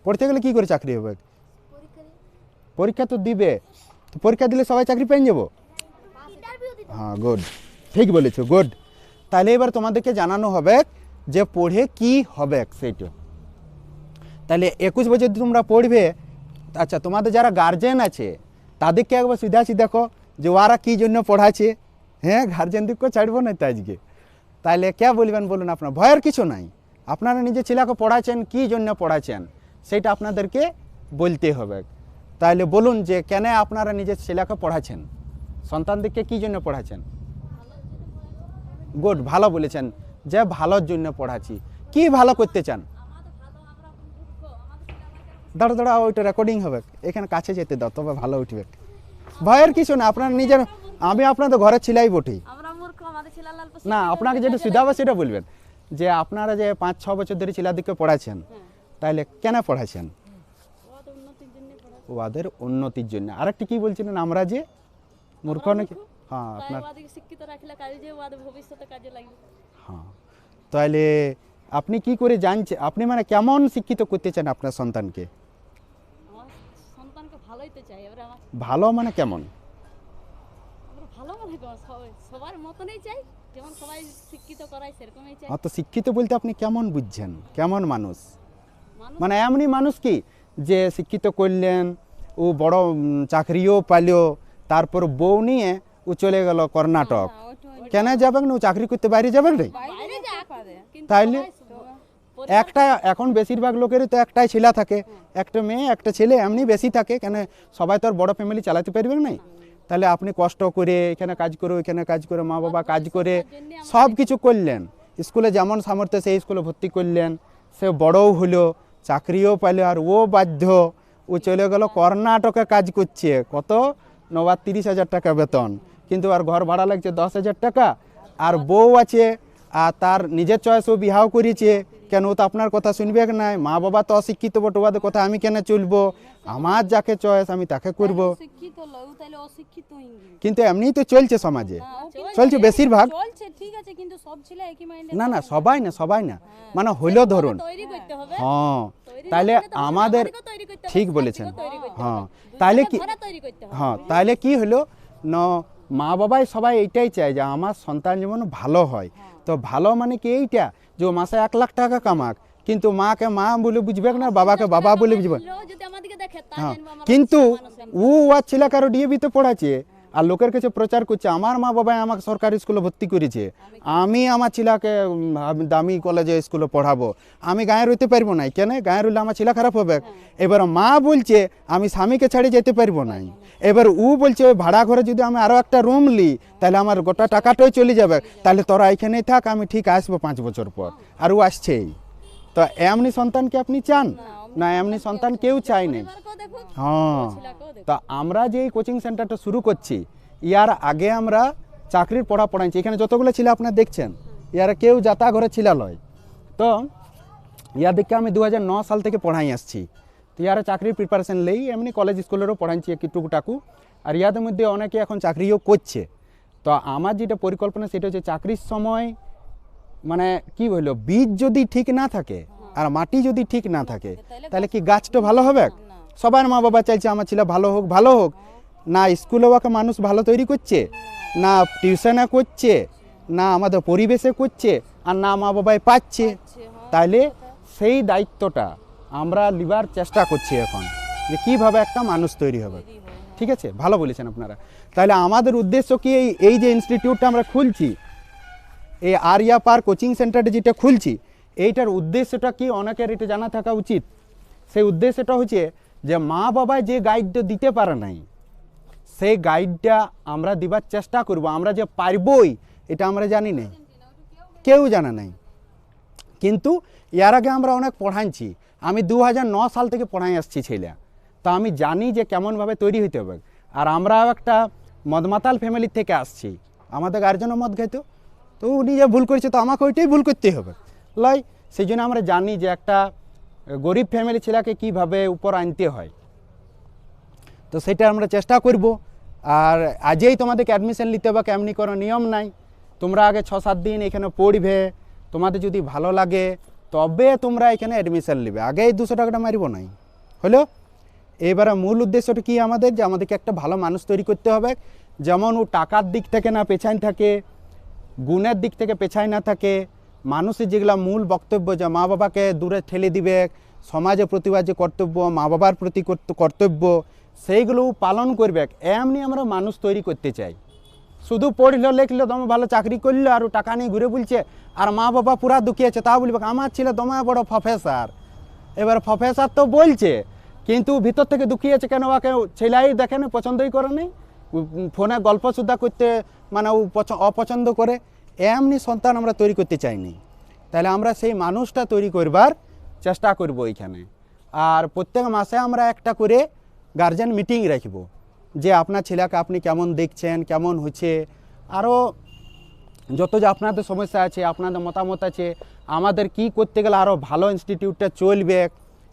পড়তে গেলে কি করে চাকরি হবে? পরীক্ষা তো দিবে, তো পরীক্ষা দিলে সবাই চাকরি পেয়ে যাবো? হ্যাঁ গুড, ঠিক বলেছো, গুড। তাহলে এবার তোমাদেরকে জানানো হবে যে পড়ে কি হবে সেইটা। তাহলে 21 বছর তোমরা পড়বে। আচ্ছা, তোমাদের যারা গার্জেন আছে তাদেরকে একবার সিধাছি দেখো যে ওরা কী জন্য পড়াচ্ছে। হ্যাঁ, গার্জেনদেরকেও ছাড়বো না তো আজকে। তাহলে কে বলবেন বলুন? আপনার ভয়ের কিছু নাই, আপনারা নিজের ছেলেকে পড়াচ্ছেন, কী জন্য পড়াচ্ছেন সেটা আপনাদেরকে বলতে হবে। তাহলে বলুন যে কেন আপনারা নিজের ছেলেকে পড়াচ্ছেন, সন্তানদেরকে কী জন্য পড়াচ্ছেন? গুড, ভালো বলেছেন যে ভালোর জন্য পড়াচ্ছি। কি ভালো করতে চান? দাঁড়া দাঁড়া, ওইটা রেকর্ডিং হবে, এখানে কাছে যেতে দাও, তবে ভালো উঠবে। ভয়ের কিছু না, আপনার নিজের, আমি আপনাদের ঘরের ছেলেই বটি না। আপনাকে যেটা সুবিধা হবে সেটা বলবেন যে আপনারা যে 5-6 বছর ধরে ছেলেদেরকে পড়াচ্ছেন, তাহলে কেন পড়াচ্ছেন? ওদের উন্নতির জন্য। আরেকটি কি বলছিলেন? আমরা যে মূর্খ নাকি? হ্যাঁ, আপনার শিক্ষিত রাখলে কাজে ওদের ভবিষ্যতে কাজে লাগবে। হ্যাঁ, তাহলে আপনি কি করে জানছেন, আপনি মানে কেমন শিক্ষিত করতে চান আপনার সন্তানকে? আমার সন্তানকে ভালোই তো চাই। এবারে আমার ভালো মানে কেমন? ভালো মানে সবার মতনই চাই, যেমন সবাই শিক্ষিত করায় সেরকমই চাই। তো শিক্ষিত বলতে আপনি কেমন বুঝছেন? কেমন মানুষ? মানে এমনই মানুষ কি যে শিক্ষিত করলেন, ও বড় চাকরিও পাইলো, তারপর বউ নিয়ে ও চলে গেল কর্ণাটক। কেন যাবেন না? ও চাকরি করতে বাইরে যাবেন রে? তাইলে একটা, এখন বেশিরভাগ লোকেরই তো একটাই ছেলে থাকে, একটা মেয়ে একটা ছেলে, এমনি বেশি থাকে। কেন সবাই তো আর বড় ফ্যামিলি চালাতে পারবেন না। তাহলে আপনি কষ্ট করে এখানে কাজ করে ওইখানে কাজ করে, মা বাবা কাজ করে সব কিছু করলেন, স্কুলে যেমন সামর্থ্য সেই স্কুলে ভর্তি করলেন, সে বড়ও হলো, চাকরিও পাইলো, আর ও বাধ্য ও চলে গেল কর্ণাটকে কাজ করছে। কত? 30,000 টাকা বেতন, কিন্তু আর ঘর ভাড়া লাগছে 10,000 টাকা, আর বউ আছে আর তার নিজের চয়েসও বিহাও করেছে, কেন ও তো আপনার কথা শুনবে নাই, মা বাবা তো অশিক্ষিত বটে, ওদের কথা আমি কেন চলবো, আমার যাকে চয়েস আমি তাকে করব। শিক্ষিত লও তাহলে অশিক্ষিত ইংলিশ কিন্তু এমনিই তো চলছে সমাজে, না, ও কি চলছে বেশিরভাগ। চলছে ঠিক আছে, কিন্তু সব ছেলে একই মাইন্ডে না না সবাই না, সবাই না, মানে হইলেও ধরুন। তৈরি করতে হবে। হ্যাঁ তৈরি তাহলে করতে হবে, আমাদের আমাদেরকেও তৈরি করতে হবে, ঠিক সমাজকেও বলেছেন। তৈরি করতে হবে। হ্যাঁ দুজনে তাহলে কি, ধরে তৈরি করতে হবে। হ্যাঁ তাহলে কি হলো না, মা বাবাই সবাই এইটাই চায় যে আমার সন্তান যেমন ভালো হয়। তো ভালো মানে কি এইটা যে ও মাসে 1 লাখ টাকা কামাক, কিন্তু মাকে মা বলে বুঝবে না, বাবাকে বাবা বলে বুঝবে। লোক যদি আমাদেরকে দেখে তা হ্যাঁ জানবো আমরা কিন্তু মানুষ। ও আর ছেলে কারো ডিএবিতে পড়াচ্ছে আর লোকের কাছে প্রচার করছে আমার মা বাবা আমাকে সরকারি স্কুলে ভর্তি করেছে, আমি আমার ছেলেকে দামি কলেজে স্কুলে পড়াবো, আমি গায়ে রইতে পারবো না, কেন গায়ে রইলে আমার ছেলে খারাপ হবে। এবার মা বলছে আমি স্বামীকে ছাড়ে যেতে পারবো না, এবার ও বলছে ওই ভাড়া ঘরে যদি আমি আরও একটা রুম নিই তাহলে আমার গোটা টাকাটাই চলে যাবে, তাহলে তোরা এখানেই থাক, আমি ঠিক আসবো 5 বছর পর। আর ও আসছেই। তো এমনি সন্তানকে আপনি চান না? এমনি সন্তান কেউ চায় না। পরিবারকেও দেখো, হ্যাঁ ছেলেকেও দেখো। তা আমরা যে এই কোচিং সেন্টারটা শুরু করছি, ইয়ার আগে আমরা চাকরির পড়া পড়াইছি। এখানে যতগুলো ছেলে আপনারা দেখছেন ইয়ারা কেউ যাতা ঘরে ছেলে লয়। তো ইয়াদেরকে আমি 2009 সাল থেকে পড়াই আসছি। তো ইয়ারা চাকরির প্রিপারেশন নেই, এমনি কলেজ স্কুলেরও পড়াইছি একটু টুকুটাকু, আর ইয়াদের মধ্যে অনেকে এখন চাকরিও করছে। তো আমার যেটা পরিকল্পনা সেটা হচ্ছে চাকরির সময় মানে কি হইলো, বীজ যদি ঠিক না থাকে আর মাটি যদি ঠিক না থাকে তাহলে কি গাছটা ভালো হবে? সবার মা বাবা চাইছে আমার ছেলে ভালো হোক, ভালো হোক। না স্কুলে ওকে মানুষ ভালো তৈরি করছে, না টিউশনে করছে, না আমাদের পরিবেশে করছে, আর না মা বাবাই পাচ্ছে। তাইলে সেই দায়িত্বটা আমরা লিবার চেষ্টা করছি এখন, যে কীভাবে একটা মানুষ তৈরি হবে। ঠিক আছে, ভালো বলেছেন আপনারা। তাহলে আমাদের উদ্দেশ্য কি, এই যে ইনস্টিটিউটটা আমরা খুলছি, এই আরিয়া পার্ক কোচিং সেন্টারটা যেটা খুলছি, এইটার উদ্দেশ্যটা কি অনেকের এটা জানা থাকা উচিত। সেই উদ্দেশ্যটা হচ্ছে যে মা বাবা যে গাইডটা দিতে পারে নাই, সেই গাইডটা আমরা দিবার চেষ্টা করব। আমরা যে পারবই এটা আমরা জানি না, কেউ জানে নাই, কিন্তু এর আগে আমরা অনেক পড়াইছি। আমি 2009 সাল থেকে পড়াই আসছি ছেলে, তো আমি জানি যে কেমনভাবে তৈরি হইতে হবে। আর আমরাও একটা মদমাতাল ফ্যামিলির থেকে আসছি, আমাদের গার্জেনও মদ খাইতো, তো ও নিজে ভুল করেছে, তো আমাকে ওইটাই ভুল করতে হবে লয়। সেই জন্য আমরা জানি যে একটা গরিব ফ্যামিলি ছেলেকে কীভাবে উপর আনতে হয়, তো সেটা আমরা চেষ্টা করব। আর আজই তোমাদেরকে অ্যাডমিশন নিতে হবে, এমনি কোনো নিয়ম নাই। তোমরা আগে 6-7 দিন এখানে পড়বে, তোমাদের যদি ভালো লাগে তবে তোমরা এখানে অ্যাডমিশন নেবে, আগে এই 200 টাকাটা মারিব নাই। হলো এবারে মূল উদ্দেশ্যটা কি আমাদের, যে আমাদেরকে একটা ভালো মানুষ তৈরি করতে হবে, যেমন ও টাকার দিক থেকে না পেছায় থাকে, গুণের দিক থেকে পেছায় না থাকে, মানুষের যেগুলো মূল বক্তব্য যে মা বাবাকে দূরে ঠেলে দিবে, সমাজে প্রতিবাদ যে কর্তব্য, মা বাবার প্রতি কর্তব্য, সেইগুলো পালন করবে, এমনি আমরা মানুষ তৈরি করতে চাই। শুধু পড়লো লেখলো, তোমার ভালো চাকরি করলো আর টাকা নিয়ে ঘুরে বলছে, আর মা বাবা পুরা দুঃখী আছে, তাও বলবে আমার ছেলে তোমার বড় প্রফেসর। এবার প্রফেসর তো বলছে, কিন্তু ভিতর থেকে দুঃখী আছে কেন, ওকে ছেলেই দেখে না, পছন্দই করে নেই, ফোনে গল্প সুদ্ধা করতে মানে ও অপছন্দ করে। এমনি সন্তান আমরা তৈরি করতে চাইনি। তাহলে আমরা সেই মানুষটা তৈরি করবার চেষ্টা করব এইখানে। আর প্রত্যেক মাসে আমরা একটা করে গার্জেন মিটিং রাখব, যে আপনার ছেলেকে আপনি কেমন দেখছেন, কেমন হচ্ছে, আরও যত যে আপনাদের সমস্যা আছে, আপনাদের মতামত আছে, আমাদের কি করতে গেলে আরও ভালো ইনস্টিটিউটটা চলবে,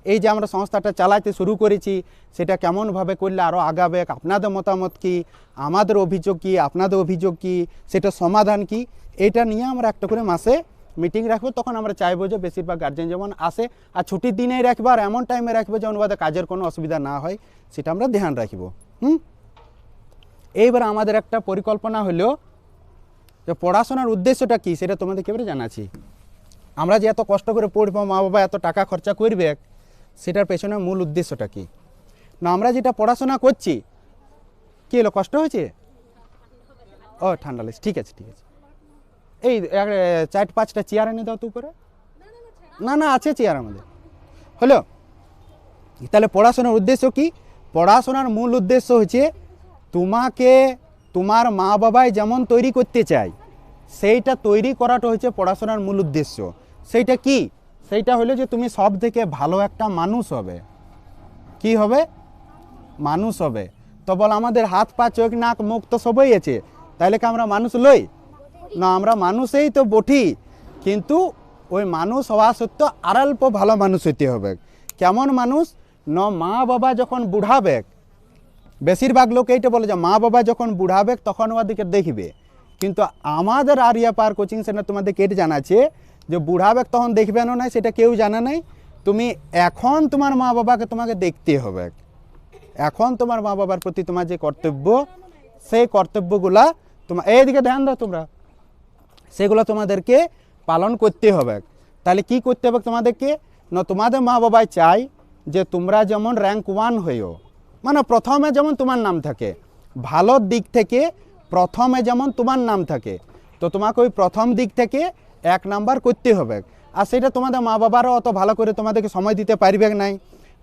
এই যে আমরা সংস্থাটা চালাতে শুরু করেছি সেটা কেমনভাবে করলে আরও আগাবে, আপনাদের মতামত কি, আমাদের অভিযোগ কি, আপনাদের অভিযোগ কি, সেটা সমাধান কি, এটা নিয়ে আমরা একটা করে মাসে মিটিং রাখবো। তখন আমরা চাইবো যে বেশিরভাগ গার্জেন যেমন আসে, আর ছুটির দিনেই রাখবো, আর এমন টাইমে রাখবো যেমন ওদের কাজের কোনো অসুবিধা না হয়, সেটা আমরা ধ্যান রাখবো। এইবার আমাদের একটা পরিকল্পনা হলো যে পড়াশোনার উদ্দেশ্যটা কি সেটা তোমাদেরকে এবারে জানাচ্ছি। আমরা যে এত কষ্ট করে পড়বো, মা বাবা এত টাকা খরচা করবে, সেটার পেছনে মূল উদ্দেশ্যটা কি না, আমরা যেটা পড়াশোনা করছি, কী হলো কষ্ট হয়েছে? ও ঠান্ডা লাগছে, ঠিক আছে ঠিক আছে। এই 4-5টা চেয়ার এনে দাও তো উপরে। না না আছে চেয়ার আমাদের। হলো তাহলে পড়াশোনার উদ্দেশ্য কি? পড়াশোনার মূল উদ্দেশ্য হচ্ছে তোমাকে তোমার মা বাবাই যেমন তৈরি করতে চায়, সেইটা তৈরি করাটা হচ্ছে পড়াশোনার মূল উদ্দেশ্য। সেইটা কি? সেইটা হলো যে তুমি সব থেকে ভালো একটা মানুষ হবে। কি হবে? মানুষ হবে। তো বল আমাদের হাত পা চোখ নাক মুখ তো সবই আছে, তাইলে কি আমরা মানুষ লই না? আমরা মানুষই তো বটি, কিন্তু ওই মানুষ হওয়া সত্ত্বেও আর অল্প ভালো মানুষ হইতে হবে। কেমন মানুষ? মা বাবা যখন বুড়াবে, বেশিরভাগ লোক এইটা বলে যে মা বাবা যখন বুড়াবে তখন ওদিকে দেখবে, কিন্তু আমাদের আরিয়া পার কোচিং সেন্টার তোমাদেরকে এটা জানাচ্ছে যে বুড়াবে তখন দেখবে না, সেটা কেউ জানে নাই। তুমি এখন তোমার মা বাবাকে তোমাকে দেখতে হবে। এখন তোমার মা বাবার প্রতি তোমার যে কর্তব্য, সেই কর্তব্যগুলা তোমার এইদিকে ধ্যান দাও তোমরা, সেগুলো তোমাদেরকে পালন করতে হবে। তাহলে কি করতে হবে তোমাদেরকে? না তোমাদের মা বাবাই চাই যে তোমরা যেমন র্যাঙ্ক 1 হইও, মানে প্রথমে যেমন তোমার নাম থাকে, ভালো দিক থেকে প্রথমে যেমন তোমার নাম থাকে, তো তোমাকে ওই প্রথম দিক থেকে 1 নাম্বার করতে হবে। আর সেটা তোমাদের মা বাবারও অত ভালো করে তোমাদেরকে সময় দিতে পারবে নাই,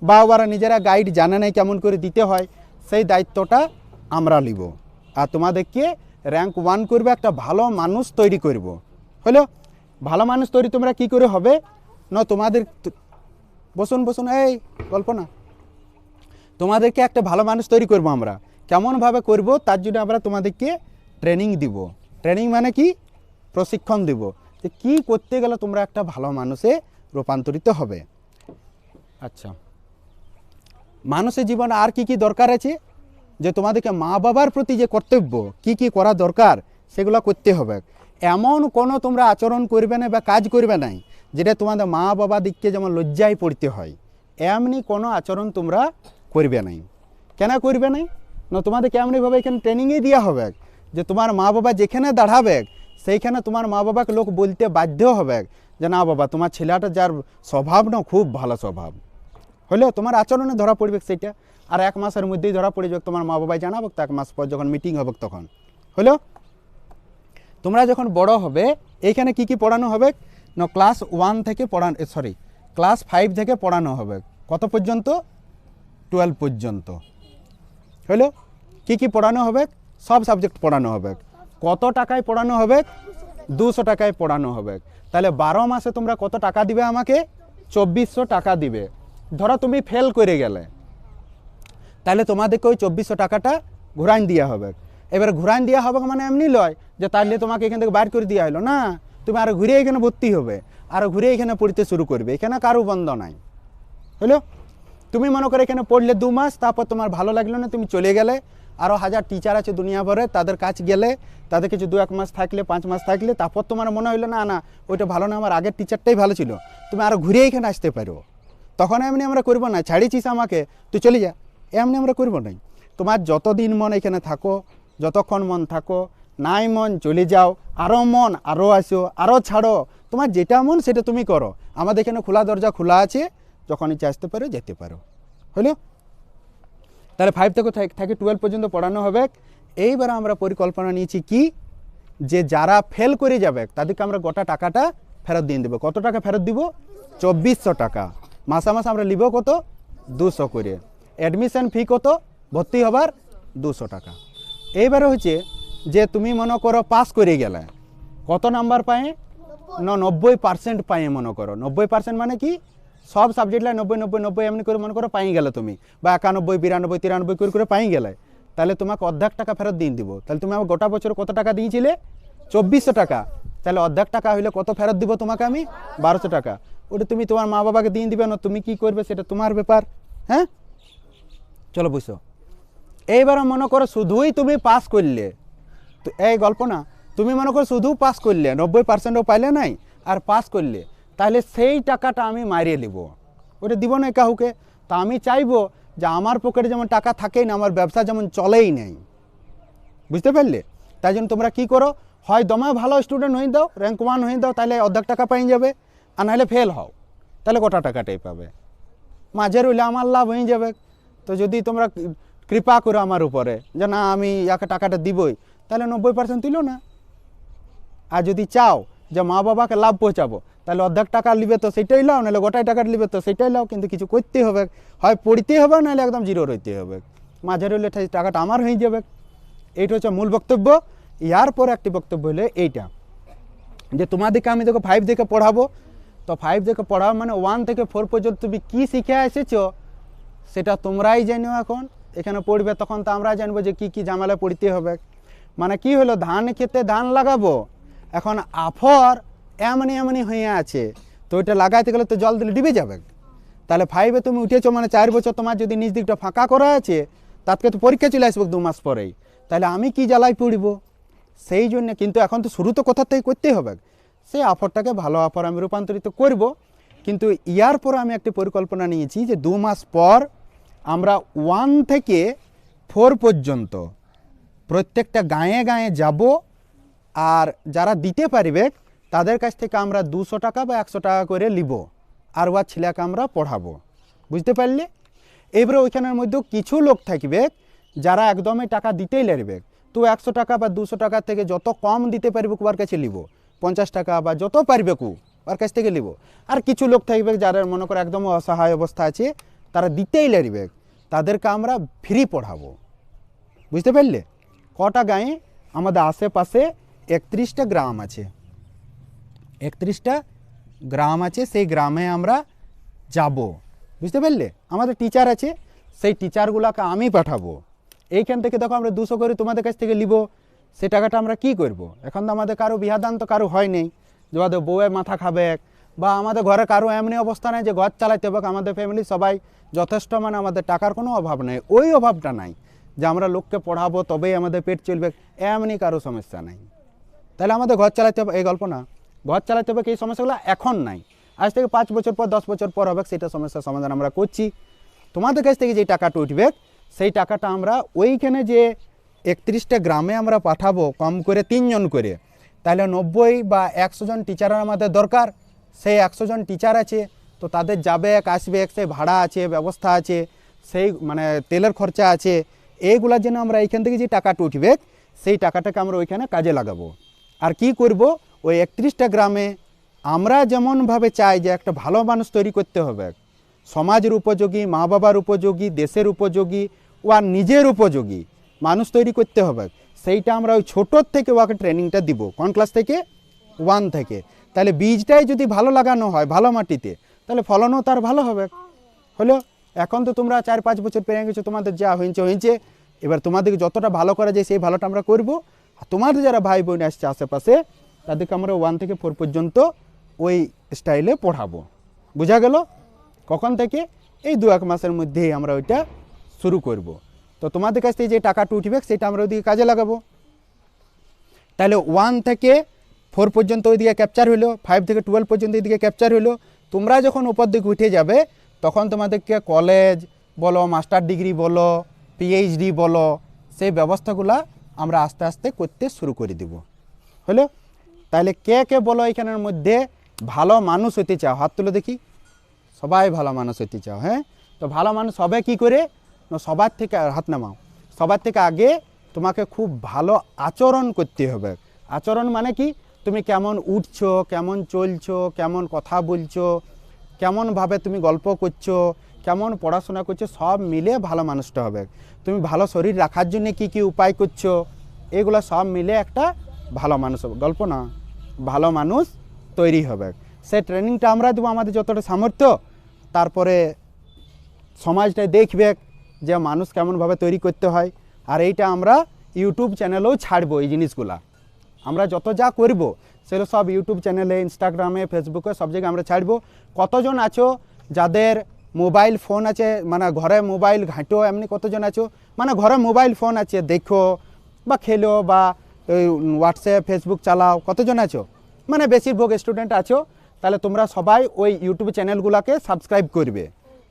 বা ওরা নিজেরা গাইড জানে নাই কেমন করে দিতে হয়, সেই দায়িত্বটা আমরা নিব। আর তোমাদেরকে র্যাঙ্ক 1 করবে, একটা ভালো মানুষ তৈরি করব। হলো ভালো মানুষ তৈরি তোমরা কি করে হবে? না তোমাদের বসুন বসুন, এই গল্প না, তোমাদেরকে একটা ভালো মানুষ তৈরি করব আমরা। কেমনভাবে করব তার জন্য আমরা তোমাদেরকে ট্রেনিং দিব। ট্রেনিং মানে কি? প্রশিক্ষণ দিব যে কী করতে গেলে তোমরা একটা ভালো মানুষে রূপান্তরিত হবে। আচ্ছা, মানুষের জীবনে আর কি কি দরকার আছে? যে তোমাদেরকে মা বাবার প্রতি যে কর্তব্য, কি কি করা দরকার সেগুলো করতে হবে। এমন কোনো তোমরা আচরণ করবে না বা কাজ করবে নাই যেটা তোমাদের মা বাবা দিককে যেমন লজ্জায় পড়তে হয়, এমনি কোনো আচরণ তোমরা করবে নাই। কেন করবে নাই? না তোমাদেরকে এমনিভাবে এখানে ট্রেনিংয়ে দেওয়া হবে যে তোমার মা বাবা যেখানে দাঁড়াবে সেইখানে তোমার মা বাবাকে লোক বলতে বাধ্য হবে যে না বাবা তোমার ছেলেটা যার স্বভাব না খুব ভালো স্বভাব। হলেও তোমার আচরণে ধরা পড়বে সেইটা, আর 1 মাসের মধ্যেই ধরা পড়ে যাবে, তোমার মা বাবাই জানাবো তো 1 মাস পর যখন মিটিং হবে তখন। হলো তোমরা যখন বড় হবে এইখানে কি কি পড়ানো হবে? না ক্লাস 1 থেকে ক্লাস 5 থেকে পড়ানো হবে। কত পর্যন্ত? 12 পর্যন্ত। হলো কি কি পড়ানো হবে? সব সাবজেক্ট পড়ানো হবে। কত টাকায় পড়ানো হবে? 200 টাকায় পড়ানো হবে। তাহলে 12 মাসে তোমরা কত টাকা দিবে আমাকে? 2400 টাকা দিবে। ধরো তুমি ফেল করে গেলে, তাহলে তোমাদেরকে ওই 2400 টাকাটা ঘুরান দেওয়া হবে। এবার ঘুরান দেওয়া হবে মানে এমনি লয় যে তাহলে তোমাকে এখান থেকে বাইর করে দেওয়া হলো না, তুমি আরও ঘুরে এখানে ভর্তি হবে, আরও ঘুরে এখানে পড়তে শুরু করবে, এখানে কারো বন্ধ নাই। হলো তুমি মনে করো এখানে পড়লে 2 মাস, তারপর তোমার ভালো লাগলো না, তুমি চলে গেলে, আরও 1000 টিচার আছে দুনিয়া ভরে, তাদের কাছে গেলে, তাদের কিছু 2-1 মাস থাকলে, 5 মাস থাকলে, তারপর তোমার মনে হইলো না না ওইটা ভালো না, আমার আগের টিচারটাই ভালো ছিল, তুমি আরও ঘুরে এখানে আসতে পারো। তখন এমনি আমরা করবো না, ছাড়িছিস আমাকে তুই চলে যা, এমনি আমরা করবো না। তোমার যতদিন মন এখানে থাকো, যতক্ষণ মন থাকো, নাই মন চলে যাও, আরও মন আরও আসো, আরও ছাড়ো, তোমার যেটা মন সেটা তুমি করো। আমাদের এখানে খোলা দরজা খোলা আছে, যখন ইচ্ছা আসতে পারো যেতে পারো। হলো তাহলে 5 থেকে 12 পর্যন্ত পড়ানো হবে। এইবার আমরা পরিকল্পনা নিয়েছি কি, যে যারা ফেল করে যাবে তাদেরকে আমরা গোটা টাকাটা ফেরত দিয়ে দেবো। কত টাকা ফেরত দিব? 2400 টাকা। মাসে মাসে আমরা নিব কত? 200 করে। অ্যাডমিশন ফি কত? ভর্তি হবার 200 টাকা। এইবারে হচ্ছে যে তুমি মনে করো পাস করে গেলে, কত নাম্বার পায়ে? না 90% পায়ে মনে করো। 90% মানে কি? সব সাবজেক্টলাই 90 এমনি করে মনে করো পাই গেলে তুমি, বা 91, 92, 93 করে পাই গেলে, তাহলে তোমাকে অর্ধেক টাকা ফেরত দিয়ে দিব। তাহলে তুমি আমার গোটা বছর কত টাকা দিয়েছিলে? 2400 টাকা। তাহলে অর্ধেক টাকা হইলে কত ফেরত দিব তোমাকে আমি? 1200 টাকা। ওটা তুমি তোমার মা বাবাকে দিয়ে দিবে না, তুমি কি করবে সেটা তোমার ব্যাপার। হ্যাঁ চলো বুঝছো। এইবার মনে করো শুধুই তুমি পাস করলে, তো এই গল্প না, তুমি মনে করো শুধু পাস করলে, 90%ও পাইলে নাই, আর পাস করলে, তাহলে সেই টাকাটা আমি মারিয়ে নিব, ওটা দিব না কাউকে। তা আমি চাইবো যে আমার পকেটে যেমন টাকা থাকেই না, আমার ব্যবসা যেমন চলেই নেই, বুঝতে পারলে? তাই জন্য তোমরা কি করো, হয় দমে ভালো স্টুডেন্ট হয়ে দাও, র্যাঙ্ক 1 হয়ে দাও, তাহলে অর্ধেক টাকা পাই যাবে, আর নাহলে ফেল হও, তাহলে গোটা টাকাটাই পাবে। মাঝে রইলে আমার লাভ হয়ে যাবে। তো যদি তোমরা কৃপা করো আমার উপরে যে না আমি ইয়াকে টাকাটা দিবই, তাহলে 90% তুলো না। আর যদি চাও যে মা বাবাকে লাভ পৌঁছাবো, তাহলে অর্ধেক টাকা নিবে তো সেটাই লাও, নাহলে গোটাই টাকা নিবে তো সেটাই লাও, কিন্তু কিছু করতে হবে, হয় পড়তে হবে নাহলে একদম জিরো রইতে হবে। মাঝে রইলে টাকাটা আমার হয়ে যাবে। এইটা হচ্ছে মূল বক্তব্য। ইয়ার পর একটি বক্তব্য হলো এইটা, যে তোমাদেরকে আমি দেখো 5 থেকে পড়াবো, তো 5 থেকে পড়াবো মানে 1 থেকে 4 পর্যন্ত তুমি কী শিখে এসেছো সেটা তোমরাই জানো। এখন এখানে পড়বে তখন তো আমরা জানবো যে কি কি ঝামেলা পড়তে হবে। মানে কি হলো, ধান খেতে ধান লাগাবো, এখন আফর এমনি এমনি হয়ে আছে, তো ওইটা লাগাইতে গেলে তো জল দিলে ডুবে যাবে। তাহলে 5-এ তুমি উঠেছো মানে 4 বছর তোমার যদি নিজ দিকটা ফাঁকা করা আছে, তাকে তো পরীক্ষা চলে আসবে 2 মাস পরেই, তাহলে আমি কি জ্বালাই পড়ব। সেই জন্য কিন্তু এখন তো শুরু তো কোথা থেকে করতেই হবে, সেই অফারটাকে ভালো অফার আমি রূপান্তরিত করব। কিন্তু ইয়ার পর আমি একটা পরিকল্পনা নিয়েছি যে 2 মাস পর আমরা 1 থেকে 4 পর্যন্ত প্রত্যেকটা গাঁয়ে গাঁয়ে যাব, আর যারা দিতে পারবে তাদের কাছ থেকে আমরা 200 টাকা বা 100 টাকা করে নিব, আর ওর ছেলেকে আমরা পড়াবো। বুঝতে পারলে? এবারে ওইখানের মধ্যেও কিছু লোক থাকবে যারা একদমই টাকা দিতেই লাগবে, তো 100 টাকা বা 200 টাকা থেকে যত কম দিতে পারবে ওর কাছে নিব, 50 টাকা বা যত পারবে ওর কাছ থেকে নিব। আর কিছু লোক থাকবে যারা মনে করে একদম অসহায় অবস্থা আছে, তারা দিতেই লাগবে, তাদেরকে আমরা ফ্রি পড়াবো। বুঝতে পারলে? কটা গাঁয়ে আমাদের আশেপাশে 31টা গ্রাম আছে, 31টা গ্রাম আছে, সেই গ্রামে আমরা যাব। বুঝতে পারলে? আমাদের টিচার আছে, সেই টিচারগুলোকে আমি পাঠাবো। এইখান থেকে দেখো আমরা 200 করে তোমাদের কাছ থেকে নিব, সে টাকাটা আমরা কি করব? এখন তো আমাদের কারো বিহাদান তো কারো হয় নেই, যে আমাদের বউয়ের মাথা খাবে, বা আমাদের ঘরে কারো এমনি অবস্থা নেই যে ঘর চালাইতে হবে। আমাদের ফ্যামিলি সবাই যথেষ্ট, মানে আমাদের টাকার কোনো অভাব নেই, ওই অভাবটা নাই যে আমরা লোককে পড়াবো তবেই আমাদের পেট চলবে, এমনি কারো সমস্যা নাই। তাহলে আমাদের ঘর চালাতে হবে, এই গল্প না, ঘর চালাতে হবে, এই সমস্যাগুলো এখন নাই, আজ থেকে 5 বছর পর 10 বছর পর হবে, সেটা সমস্যার সমাধান আমরা করছি। তোমাদের কাছ থেকে যে টাকাটা উঠবে সেই টাকাটা আমরা ওইখানে যে 31টা গ্রামে আমরা পাঠাবো, কম করে 3 জন করে, তাহলে 90 বা 100 জন টিচার আমাদের দরকার। সেই 100 জন টিচার আছে, তো তাদের যাবে আসবে, সেই ভাড়া আছে, ব্যবস্থা আছে, সেই মানে তেলের খরচা আছে, এইগুলোর জন্য আমরা এইখান থেকে যে টাকাটা উঠবে সেই টাকাটাকে আমরা ওইখানে কাজে লাগাবো। আর কি করব, ওই 31টা গ্রামে আমরা যেমনভাবে চাই যে একটা ভালো মানুষ তৈরি করতে হবে, সমাজের উপযোগী, মা বাবার উপযোগী, দেশের উপযোগী, ও আর নিজের উপযোগী মানুষ তৈরি করতে হবে, সেইটা আমরা ওই ছোটোর থেকে ওকে ট্রেনিংটা দিব। কোন ক্লাস থেকে? 1 থেকে। তাহলে বীজটাই যদি ভালো লাগানো হয় ভালো মাটিতে, তাহলে ফলনও তার ভালো হবে। হলো? এখন তো তোমরা 4-5 বছর পেয়ে গেছো, তোমাদের যা হয়েছে, এবার তোমাদেরকে যতটা ভালো করা যায় সেই ভালোটা আমরা করব। আর তোমাদের যারা ভাই বোন আসছে আশেপাশে, তাদেরকে আমরা 1 থেকে 4 পর্যন্ত ওই স্টাইলে পড়াবো। বোঝা গেল? কখন থেকে? এই 2-1 মাসের মধ্যেই আমরা ওইটা শুরু করব। তো তোমাদের কাছ থেকে যে টাকাটা উঠবে সেটা আমরা ওইদিকে কাজে লাগাবো। তাহলে 1 থেকে 4 পর্যন্ত ওইদিকে ক্যাপচার হলো, 5 থেকে 12 পর্যন্ত এইদিকে ক্যাপচার হলো। তোমরা যখন উপর দিকে উঠে যাবে তখন তোমাদেরকে কলেজ বলো, মাস্টার ডিগ্রি বলো, পিএইচডি বলো, সেই ব্যবস্থাগুলা আমরা আস্তে আস্তে করতে শুরু করে দিব। হলো? তাহলে কে কে বলো এখানের মধ্যে ভালো মানুষ হতে চাও? হাত তুলে দেখি। সবাই ভালো মানুষ হতে চাও? হ্যাঁ, তো ভালো মানুষ হবে কি করে? না, সবার থেকে হাত নামাও। সবার থেকে আগে তোমাকে খুব ভালো আচরণ করতে হবে। আচরণ মানে কি? তুমি কেমন উঠছো, কেমন চলছো, কেমন কথা বলছো, কেমনভাবে তুমি গল্প করছো, কেমন পড়াশোনা করছো, সব মিলে ভালো মানুষটা হবে। তুমি ভালো শরীর রাখার জন্য কি কি উপায় করছো, এগুলো সব মিলে একটা ভালো মানুষ হবে। গল্প না, ভালো মানুষ তৈরি হবে। সেই ট্রেনিংটা আমরা দেবো আমাদের যতটা সামর্থ্য। তারপরে সমাজটা দেখবে যে মানুষ কেমনভাবে তৈরি করতে হয়। আর এইটা আমরা ইউটিউব চ্যানেলেও ছাড়বো। এই জিনিসগুলা আমরা যত যা করব সেগুলো সব ইউটিউব চ্যানেলে, ইনস্টাগ্রামে, ফেসবুকে, সব জায়গায় আমরা ছাড়বো। কতজন আছো যাদের মোবাইল ফোন আছে, মানে ঘরে মোবাইল ঘাঁটো, এমনি কতজন আছো মানে ঘরে মোবাইল ফোন আছে, দেখো বা খেলো বা হোয়াটসঅ্যাপ ফেসবুক চালাও, কতজন আছো? মানে বেশিরভাগ স্টুডেন্ট আছো। তাহলে তোমরা সবাই ওই ইউটিউব চ্যানেলগুলোকে সাবস্ক্রাইব করবে,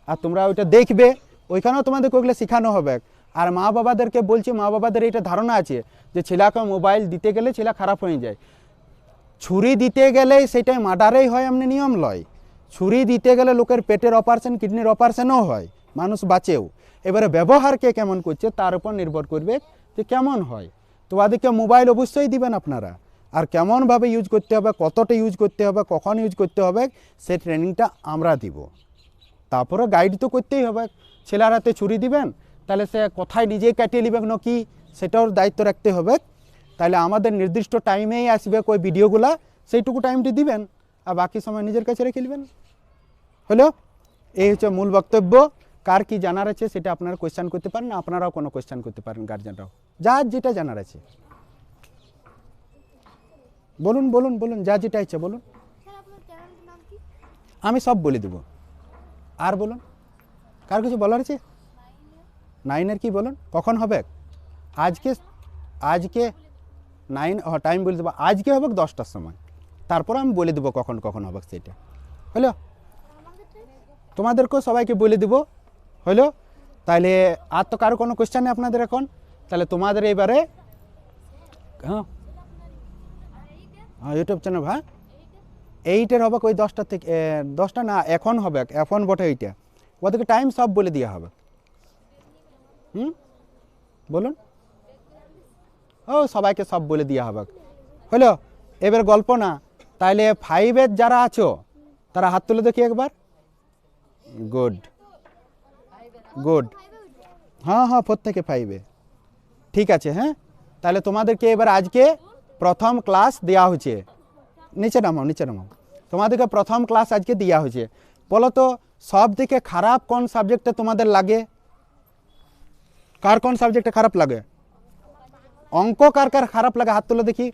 আর তোমরা ওইটা দেখবে, ওইখানেও তোমাদেরকে ওগুলো শেখানো হবে। আর মা বাবাদেরকে বলছি, মা বাবাদের এইটা ধারণা আছে যে ছেলেকে মোবাইল দিতে গেলে ছেলে খারাপ হয়ে যায়। ছুরি দিতে গেলে সেটাই মার্ডারেই হয়, এমনি নিয়ম লয়। ছুরি দিতে গেলে লোকের পেটের অপারেশন, কিডনির অপারেশনও হয়, মানুষ বাঁচেও। এবারে ব্যবহার কে কেমন করছে তার উপর নির্ভর করবে যে কেমন হয়। তো ওদেরকে মোবাইল অবশ্যই দিবেন আপনারা, আর কেমনভাবে ইউজ করতে হবে, কতটা ইউজ করতে হবে, কখন ইউজ করতে হবে, সেই ট্রেনিংটা আমরা দিব। তারপরে গাইড তো করতেই হবে। ছেলের হাতে ছুরি দিবেন, তাহলে সে কোথায় নিজেই কাটিয়ে নেবেন না কি, সেটাও দায়িত্ব রাখতে হবে। তাহলে আমাদের নির্দিষ্ট টাইমেই আসবে ওই ভিডিওগুলা, সেইটুকু টাইমটি দিবেন, আর বাকি সময় নিজের কাছে রেখে নেবেন। হলো? এই হচ্ছে মূল বক্তব্য। কার কি জানার আছে সেটা আপনারা কোয়েশ্চেন করতে পারেন, আপনারাও কোনো কোয়েশ্চেন করতে পারেন, গার্জেনরাও, যার যেটা জানার আছে। বলুন বলুন বলুন, যা যেটা ইচ্ছা বলুন, স্যার আপনার চ্যানেলটির নাম কি? আমি সব বলে দেব। আর বলুন, কার কিছু বলার আছে? নাইনের কি বলুন, কখন হবে? আজকে আজকে নাইন টাইম বলে দেবো, আজকে হবে 10টার সময়, তারপর আমি বলে দেবো কখন কখন হবে সেটা। হলো? তোমাদেরকেও সবাইকে বলে দেবো। হলো? তাহলে আর তো কারো কোনো কোয়েশ্চেন নেই আপনাদের এখন? তাহলে তোমাদের এবারে হ্যাঁ হ্যাঁ ইউটিউব চ্যানেল, হ্যাঁ 8-এর হবে ওই 10টা থেকে 10টা না, এখন হবে, এখন বটে এইটা, ওদেরকে টাইম সব বলে দেওয়া হবে। বলুন, ও সবাইকে সব বলে দেওয়া হবে। হলো? এবার গল্প না, তাইলে 5-এর যারা আছো তারা হাত তুলে দেখি একবার। গুড গুড, হ্যাঁ হ্যাঁ প্রত্যেকে 5-এ, ঠিক আছে। হ্যাঁ, তাহলে তোমাদেরকে এবার আজকে প্রথম ক্লাস দেওয়া হচ্ছে। নিচে নামাও, নিচে নামাও। তোমাদেরকে প্রথম ক্লাস আজকে দেওয়া হয়েছে। বলো তো সব থেকে খারাপ কোন সাবজেক্টে তোমাদের লাগে? কার কোন সাবজেক্টে খারাপ লাগে? অঙ্ক কার কার খারাপ লাগে হাত তুলে দেখি।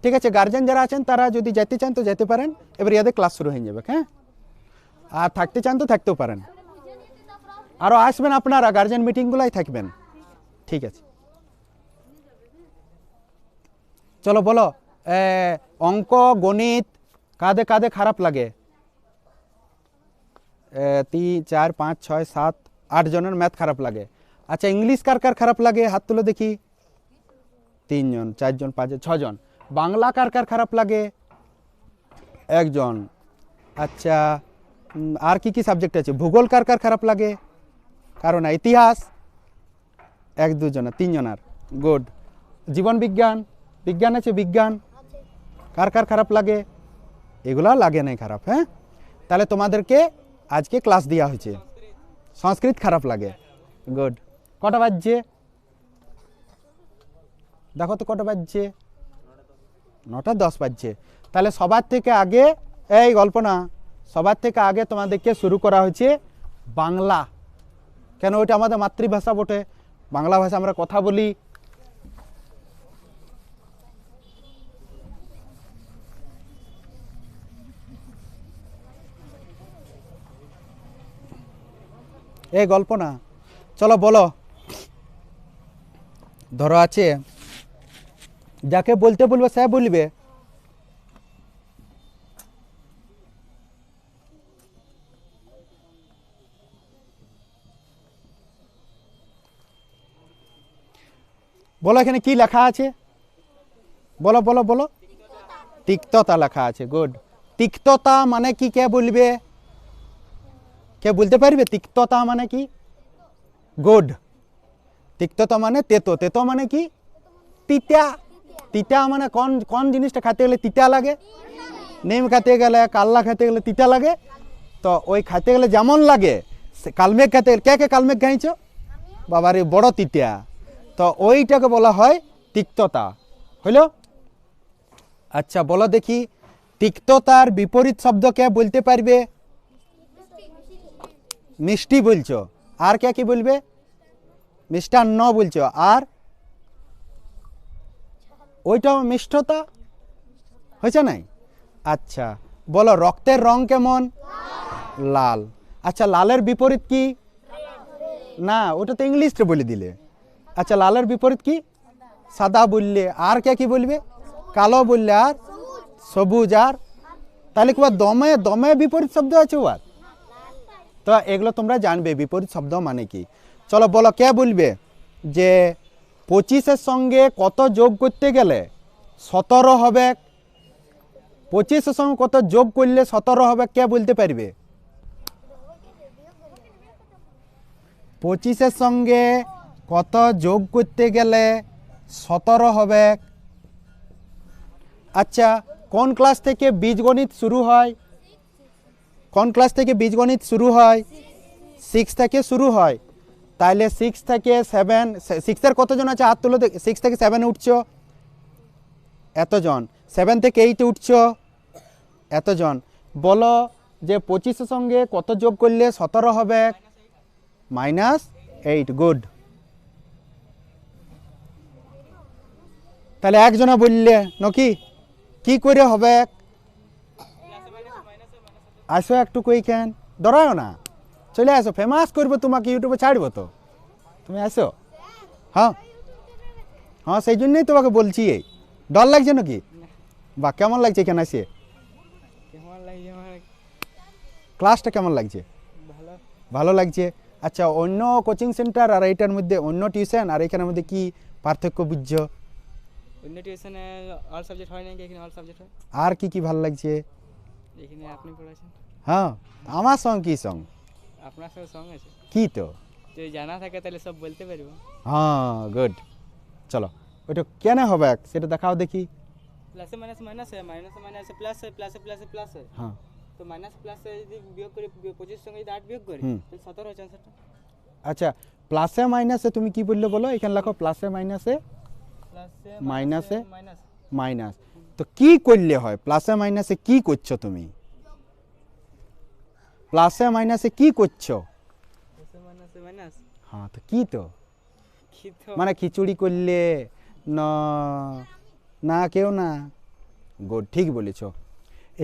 ঠিক আছে, গার্জেন যারা আছেন তারা যদি যেতে চান তো যেতে পারেন, এবার ইয়াদের ক্লাস শুরু হয়ে যাবে। হ্যাঁ, আর থাকতে চান তো থাকতেও পারেন, আরও আসবেন আপনারা, গার্জেন মিটিংগুলাই থাকবেন। ঠিক আছে, চলো বলো, অঙ্ক গণিত কাদে কাদে খারাপ লাগে? 3 4 5 6 7 8 জনের ম্যাথ খারাপ লাগে। আচ্ছা, ইংলিশ কার কার খারাপ লাগে হাত তুলে দেখি। 3 জন 4 জন 5 জন 6 জন। বাংলা কার কার খারাপ লাগে? 1 জন। আচ্ছা, আর কি কি সাবজেক্ট আছে? ভূগোল কার কার খারাপ লাগে? কারণ ইতিহাস 1 2 জনের, 3 জনের। গুড। জীবন বিজ্ঞান, বিজ্ঞান আছে, বিজ্ঞান কার কার খারাপ লাগে? এগুলা লাগে নাই খারাপ। হ্যাঁ, তাহলে তোমাদেরকে আজকে ক্লাস দেওয়া হয়েছে। সংস্কৃত খারাপ লাগে। গুড। কটা বাজছে দেখো তো, কটা বাজছে? 9:10 বাজছে। তাহলে সবার থেকে আগে, এই গল্প না, সবার থেকে আগে তোমাদেরকে শুরু করা হয়েছে বাংলা। কেন? ওইটা আমাদের মাতৃভাষা বটে, বাংলা ভাষা আমরা কথা বলি। এই গল্প না, চলো বলো। ধরো আছে, যাকে বলতে বলবে সে বলবে। বলো এখানে কি লেখা আছে? বলো বলো বলো। তিক্ততা লেখা আছে। গুড। তিক্ততা মানে কি কে বলবে? কে বলতে পারবে তিক্ততা মানে কি? গুড। তিক্ততা মানে তেতো, তেতো মানে কি? তিতা। তিতা মানে কোন কোন জিনিসটা খেতে গেলে তিতা লাগে? নিম খেতে গেলে, কাল্লা খেতে গেলে তিতা লাগে। তো ওই খেতে গেলে যেমন লাগে, কালমেঘ খেতে গেলে, কে কে কালমেঘ খাইছো? বাবারে বড় তিতা। তো ওইটাকে বলা হয় তিক্ততা। হইল? আচ্ছা বলো দেখি, তিক্ততার বিপরীত শব্দ কে বলতে পারবে? মিষ্টি বলছো, আর কে কি বলবে? মিষ্টান্ন বলছো, আর ওইটাও মিষ্টতা হয়েছে নাই? আচ্ছা বলো, রক্তের রং কেমন? লাল। আচ্ছা, লালের বিপরীত কি? না, ওটা তো ইংলিশে বলে দিলে। আচ্ছা, লালের বিপরীত কি? সাদা বললে। আর কে কি বলবে? কালো বললে। আর সবুজ। আর তাহলে কি দমে দমে বিপরীত শব্দ আছে আর? তো এগুলো তোমরা জানবে বিপরীত শব্দ মানে কি। চলো বলো, কে বলবে যে 25-এর সঙ্গে কত যোগ করতে গেলে 17 হবে? 25-এর সঙ্গে কত যোগ করলে 17 হবে, কে বলতে পারবে? 25-এর সঙ্গে কত যোগ করতে গেলে 17 হবে? আচ্ছা, কোন ক্লাস থেকে বীজগণিত শুরু হয়? কোন ক্লাস থেকে বীজগণিত শুরু হয়? 6 থেকে শুরু হয়। তাহলে 6 থেকে 7, 6-এর কতজন আছে হাত তুলে? 6 থেকে 7-এ উঠছো এতজন, 7 থেকে 8-এ উঠছো এতজন। বলো যে 25-এর সঙ্গে কত যোগ করলে 17 হবে? -8। গুড। তাহলে একজনা বললে নাকি কি করে হবে? আসো একটু কই কেন ডরাও না, চলে আসো, ফেমাস করবো তোমাকে, ইউটিউবে ছাড়বো তো, তুমি আসো। হ্যাঁ হ্যাঁ, সেই জন্যই তোমাকে বলছি। এই ডর লাগছে নাকি? বা কেমন লাগছে এখানে আসে? কেমন লাগছে আমার? ক্লাসটা কেমন লাগছে? ভালো। ভালো লাগছে। আচ্ছা, অন্য কোচিং সেন্টার আর এইটার মধ্যে, অন্য টিউশন আর এখানের মধ্যে কি পার্থক্য বুঝছো? অন্য টিউশনে অল সাবজেক্ট হয় নাকি, এখানে অল সাবজেক্ট হয়। আর কি কি ভালো লাগছে? এখানে আপনি পড়াচ্ছেন, হ্যাঁ, আমার সঙ্গ কি সঙ্গ? আপনার সাথে সঙ্গ আছে, কি তো? যদি জানা থাকে তাহলে সব বলতে পারবো। হ্যাঁ, গুড। চলো, ওইটা কেন হবে সেটা দেখাও দেখি। প্লাসে মাইনাস মাইনাস হয়, মাইনাসে মাইনাসে প্লাস হয়, প্লাসে প্লাসে প্লাস হয়। হ্যাঁ, তো মাইনাস প্লাসে যদি বিয়োগ করি, 25 সঙ্গে যদি 8 বিয়োগ করি, হুম। তাহলে 17 হচ্ছে আনসারটা। আচ্ছা, প্লাসে মাইনাসে তুমি কি বললে বলো? এখানে লেখো প্লাসে মাইনাসে প্লাসে মাইনাসে মাইনাস মাইনাস। তো কি করলে হয়? প্লাসে মাইনাসে কি করছো তুমি? প্লাসে মাইনাসে কি করছো? প্লাসে মাইনাসে মাইনাস হ্যাঁ, তো কি তো? কি তো মানে খিচুড়ি করলে না, না কেউ না। গুড, ঠিক বলেছ।